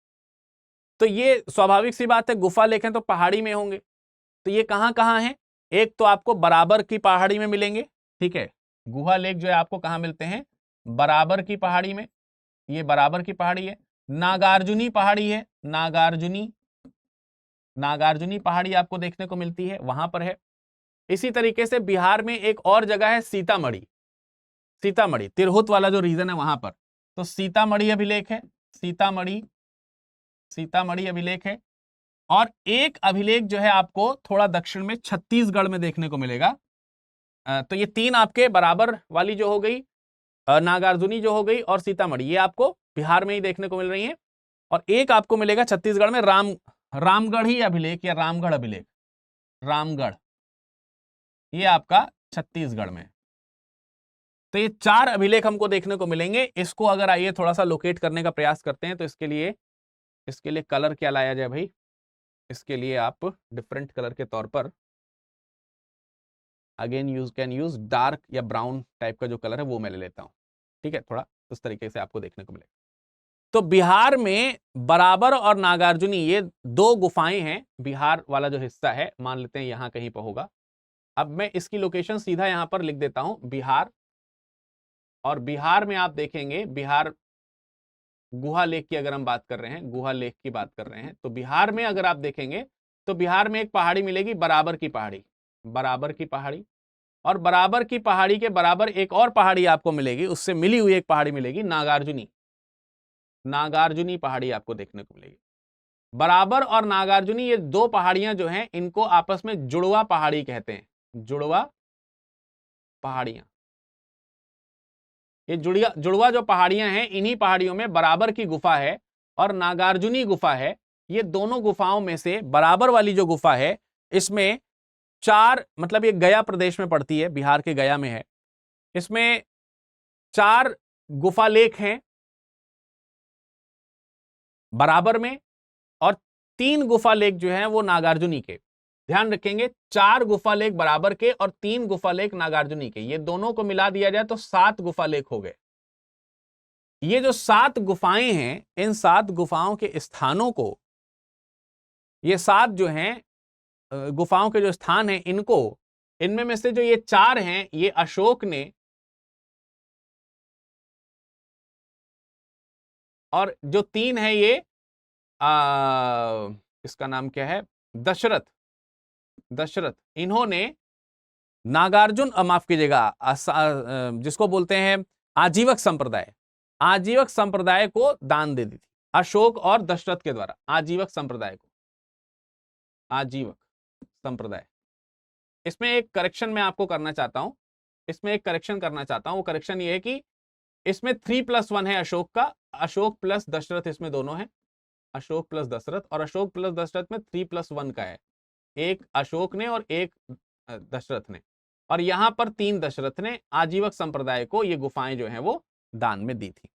तो ये स्वाभाविक सी बात है, गुफा लेख हैं तो पहाड़ी में होंगे। तो ये कहां कहां है? एक तो आपको बराबर की पहाड़ी में मिलेंगे, ठीक है, गुहा लेख जो है आपको कहां मिलते हैं? बराबर की पहाड़ी में, ये बराबर की पहाड़ी है। नागार्जुनी पहाड़ी है, नागार्जुनी पहाड़ी आपको देखने को मिलती है, वहां पर है। इसी तरीके से बिहार में एक और जगह है सीतामढ़ी, तिरहुत वाला जो रीजन है वहां पर, तो सीतामढ़ी अभिलेख है, सीतामढ़ी अभिलेख है। और एक अभिलेख जो है आपको थोड़ा दक्षिण में छत्तीसगढ़ में देखने को मिलेगा। तो ये तीन आपके बराबर वाली जो हो गई, नागार्जुनी जो हो गई और सीतामढ़ी, ये आपको बिहार में ही देखने को मिल रही है। और एक आपको मिलेगा छत्तीसगढ़ में रामगढ़ी अभिलेख या रामगढ़ अभिलेख, रामगढ़, ये आपका छत्तीसगढ़ में। तो ये 4 अभिलेख हमको देखने को मिलेंगे। इसको अगर आइए थोड़ा सा लोकेट करने का प्रयास करते हैं, तो इसके लिए कलर क्या लाया जाए भाई? इसके लिए आप डिफरेंट कलर के तौर पर अगेन कैन यूज डार्क या ब्राउन टाइप का जो कलर है वो मैं ले लेता हूं, ठीक है, थोड़ा उस तरीके से आपको देखने को मिलेगा। तो बिहार में बराबर और नागार्जुनी ये 2 गुफाएं हैं। बिहार वाला जो हिस्सा है मान लेते हैं यहां कहीं पर होगा। अब मैं इसकी लोकेशन सीधा यहां पर लिख देता हूं, बिहार। और बिहार में आप देखेंगे, बिहार गुहा लेक की अगर हम बात कर रहे हैं, गुहा लेक की बात कर रहे हैं, तो बिहार में अगर आप देखेंगे तो बिहार में एक पहाड़ी मिलेगी, बराबर की पहाड़ी, और बराबर की पहाड़ी के बराबर एक और पहाड़ी आपको मिलेगी, उससे मिली हुई एक पहाड़ी मिलेगी, नागार्जुनी पहाड़ी आपको देखने को मिलेगी। बराबर और नागार्जुनी ये 2 पहाड़ियां जो हैं, इनको आपस में जुड़वा पहाड़ी कहते हैं, जुड़वा पहाड़ियां। ये जुड़वा जो पहाड़ियां हैं, इन्हीं पहाड़ियों में बराबर की गुफा है और नागार्जुनी गुफा है। ये दोनों गुफाओं में से बराबर वाली जो गुफा है, इसमें 4, मतलब ये गया प्रदेश में पड़ती है, बिहार के गया में है। इसमें 4 गुफा लेख हैं बराबर में, और 3 गुफा लेख जो हैं वो नागार्जुनी के। ध्यान रखेंगे, 4 गुफा लेख बराबर के और 3 गुफा लेख नागार्जुनी के, ये दोनों को मिला दिया जाए तो 7 गुफा लेख हो गए। ये जो 7 गुफाएं हैं, इन 7 गुफाओं के स्थानों को, ये 7 जो हैं गुफाओं के जो स्थान हैं, इनमें में से जो ये 4 हैं, ये अशोक ने, और जो 3 है ये इसका नाम क्या है, दशरथ, इन्होंने नागार्जुन, माफ कीजिएगा, जिसको बोलते हैं आजीवक संप्रदाय को दान दे दी थी, अशोक और दशरथ के द्वारा, आजीवक संप्रदाय। इसमें एक करेक्शन मैं आपको करना चाहता हूं, वो करेक्शन ये है कि इसमें 3+1 है अशोक का, अशोक प्लस दशरथ, इसमें दोनों है, अशोक प्लस दशरथ, और अशोक प्लस दशरथ में 3+1 का है, एक अशोक ने और एक दशरथ ने, और यहां पर 3 दशरथ ने आजीवक संप्रदाय को ये गुफाएं जो हैं वो दान में दी थी।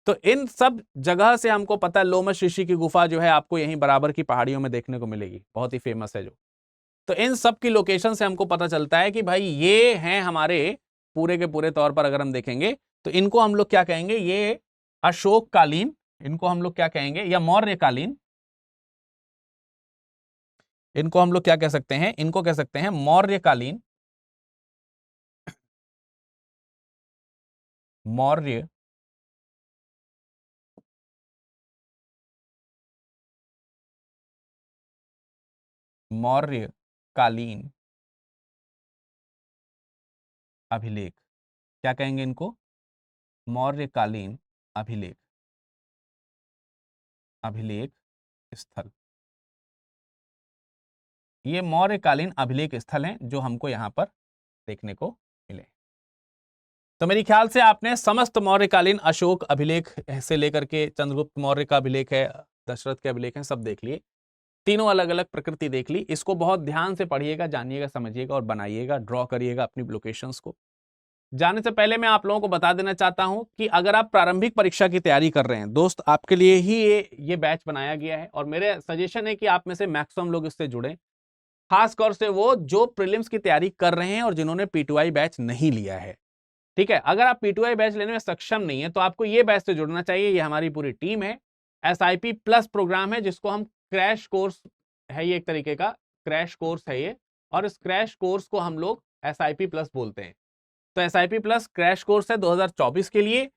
तो इन सब जगह से हमको पता है, लोमश ऋषि की गुफा जो है आपको यहीं बराबर की पहाड़ियों में देखने को मिलेगी, बहुत ही फेमस है जो। तो इन सब की लोकेशन से हमको पता चलता है कि भाई ये हैं हमारे पूरे के पूरे तौर पर अगर हम देखेंगे तो इनको हम लोग क्या कहेंगे, ये अशोककालीन, इनको हम लोग क्या कहेंगे, या मौर्यकालीन, इनको हम लोग क्या कह सकते हैं, इनको कह सकते हैं मौर्यकालीन, मौर्यकालीन अभिलेख, क्या कहेंगे इनको, मौर्यकालीन अभिलेख स्थल। ये मौर्यकालीन अभिलेख स्थल हैं जो हमको यहां पर देखने को मिले। तो मेरी ख्याल से आपने समस्त मौर्यकालीन अशोक अभिलेख से लेकर के चंद्रगुप्त मौर्य का अभिलेख है, दशरथ के अभिलेख हैं, सब देख लिए, तीनों अलग अलग प्रकृति देख ली। इसको बहुत ध्यान से पढ़िएगा, जानिएगा, समझिएगा और बनाइएगा, ड्रॉ करिएगा अपनी लोकेशंस को। जाने से पहले मैं आप लोगों को बता देना चाहता हूं कि अगर आप प्रारंभिक परीक्षा की तैयारी कर रहे हैं दोस्त, आपके लिए ही ये बैच बनाया गया है, और मेरे सजेशन है कि आप में से मैक्सिमम लोग इससे जुड़े, खासतौर से वो जो प्रीलिम्स की तैयारी कर रहे हैं और जिन्होंने P2I बैच नहीं लिया है। ठीक है, अगर आप P2I बैच लेने में सक्षम नहीं है तो आपको ये बैच से जुड़ना चाहिए। ये हमारी पूरी टीम है, SIP प्लस प्रोग्राम है, जिसको हम क्रैश कोर्स है, ये एक तरीके का क्रैश कोर्स है ये, और इस क्रैश कोर्स को हम लोग SIP प्लस बोलते हैं। तो SIP प्लस क्रैश कोर्स है 2024 के लिए।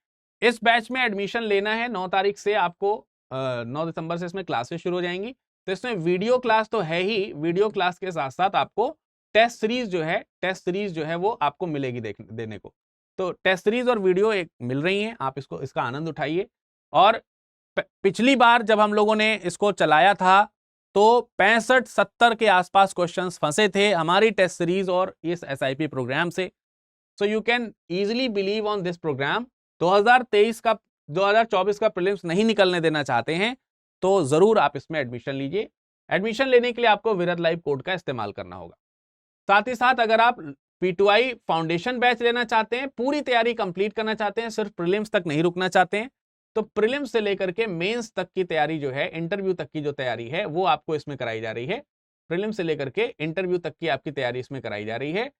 इस बैच में एडमिशन लेना है 9 तारीख से, आपको 9 दिसंबर से इसमें क्लासेस शुरू हो जाएंगी। तो इसमें वीडियो क्लास तो है ही, वीडियो क्लास के साथ साथ आपको टेस्ट सीरीज जो है वो आपको मिलेगी देने को। तो टेस्ट सीरीज और वीडियो एक मिल रही हैं, आप इसका आनंद उठाइए। और पिछली बार जब हम लोगों ने इसको चलाया था तो 65-70 के आसपास क्वेश्चंस फंसे थे हमारी टेस्ट सीरीज और इस SIP प्रोग्राम से। So you can easily believe on this program. 2024 का प्रीलिम्स नहीं निकलने देना चाहते हैं तो जरूर आप इसमें एडमिशन लीजिए। एडमिशन लेने के लिए आपको विरद लाइव कोड का इस्तेमाल करना होगा। साथ ही साथ अगर आप P2I फाउंडेशन बैच लेना चाहते हैं, पूरी तैयारी कंप्लीट करना चाहते हैं, सिर्फ प्रीलिम्स तक नहीं रुकना चाहते हैं, तो प्रीलिम्स से लेकर के मेंस तक की तैयारी जो है, इंटरव्यू तक की जो तैयारी है वो आपको इसमें कराई जा रही है। प्रीलिम्स से लेकर के इंटरव्यू तक की आपकी तैयारी इसमें कराई जा रही है।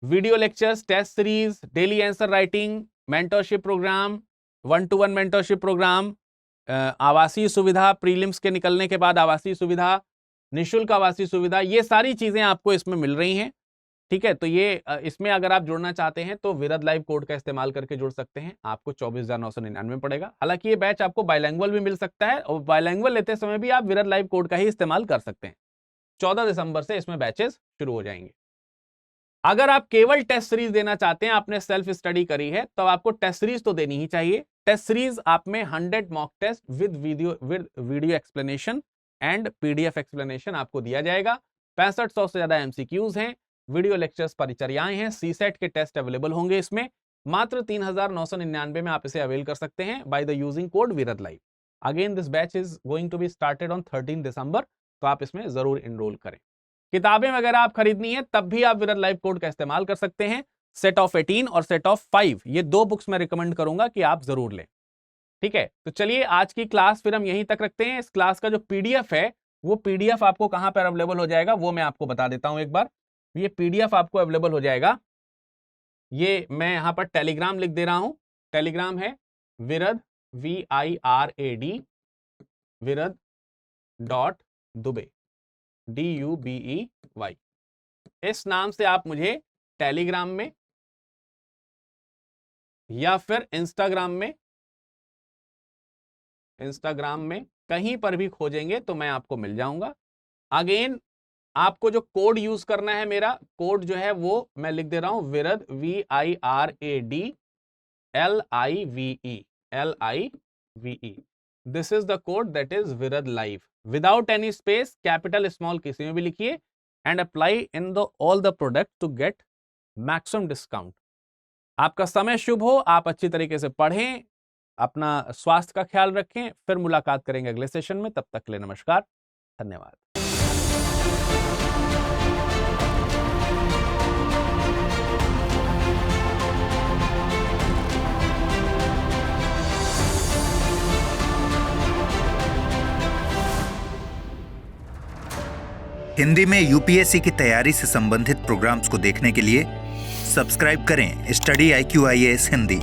Video lectures, test series, daily answer writing, mentorship program, 1-to-1 mentorship program, आवासीय सुविधा, प्रीलिम्स के निकलने के बाद आवासीय सुविधा, निःशुल्क आवासीय सुविधा, ये सारी चीजें आपको इसमें मिल रही हैं। ठीक है, तो ये इसमें अगर आप जुड़ना चाहते हैं तो विरद लाइव कोड का इस्तेमाल करके जुड़ सकते हैं। आपको 24,999 पड़ेगा। हालांकि ये बैच आपको बाइलैंग्वेल भी मिल सकता है और बाइलैंग्वेल लेते समय भी आप विरद लाइव कोड का ही इस्तेमाल कर सकते हैं। 14 दिसंबर से इसमें बैचेस शुरू हो जाएंगे। अगर आप केवल टेस्ट सीरीज देना चाहते हैं, आपने सेल्फ स्टडी करी है, तो आपको टेस्ट सीरीज तो देनी ही चाहिए। टेस्ट सीरीज आप में 100 mock test with video explanation and PDF explanation आपको दिया जाएगा। 6500 से ज्यादा MCQs हैं, वीडियो लेक्चर्स, परिचर्याएं हैं, CSET के टेस्ट अवेलेबल होंगे इसमें। मात्र 3,999 में आप इसे अवेल कर सकते हैं by the using code VIRAD live. Again this batch is going to be started on 13 December, तो आप इसमें जरूर इनरोल करें। किताबें वगैरह आप खरीदनी है तब भी आप विरद लाइव कोड का इस्तेमाल कर सकते हैं। सेट ऑफ 18 और सेट ऑफ 5, ये 2 बुक्स मैं रिकमेंड करूंगा कि आप जरूर लें। ठीक है, तो चलिए आज की क्लास फिर हम यहीं तक रखते हैं। इस क्लास का जो PDF है वो PDF आपको कहां पर अवेलेबल हो जाएगा वो मैं आपको बता देता हूं एक बार। ये PDF आपको अवेलेबल हो जाएगा, ये मैं यहां पर टेलीग्राम लिख दे रहा हूं। टेलीग्राम है विरद VIRAD virad.dubey DUBEY। इस नाम से आप मुझे टेलीग्राम में या फिर इंस्टाग्राम में कहीं पर भी खोजेंगे तो मैं आपको मिल जाऊंगा। अगेन आपको जो कोड यूज करना है, मेरा कोड जो है वो मैं लिख दे रहा हूं, VIRAD VIRAD LIVE। This is the code that is VIRAD live, without any space, capital small किसी में भी लिखिए, and apply in the all the product to get maximum discount. आपका समय शुभ हो, आप अच्छी तरीके से पढ़ें, अपना स्वास्थ्य का ख्याल रखें। फिर मुलाकात करेंगे अगले सेशन में, तब तक के लिए नमस्कार, धन्यवाद। हिंदी में UPSC की तैयारी से संबंधित प्रोग्राम्स को देखने के लिए सब्सक्राइब करें स्टडी IQ IAS हिंदी।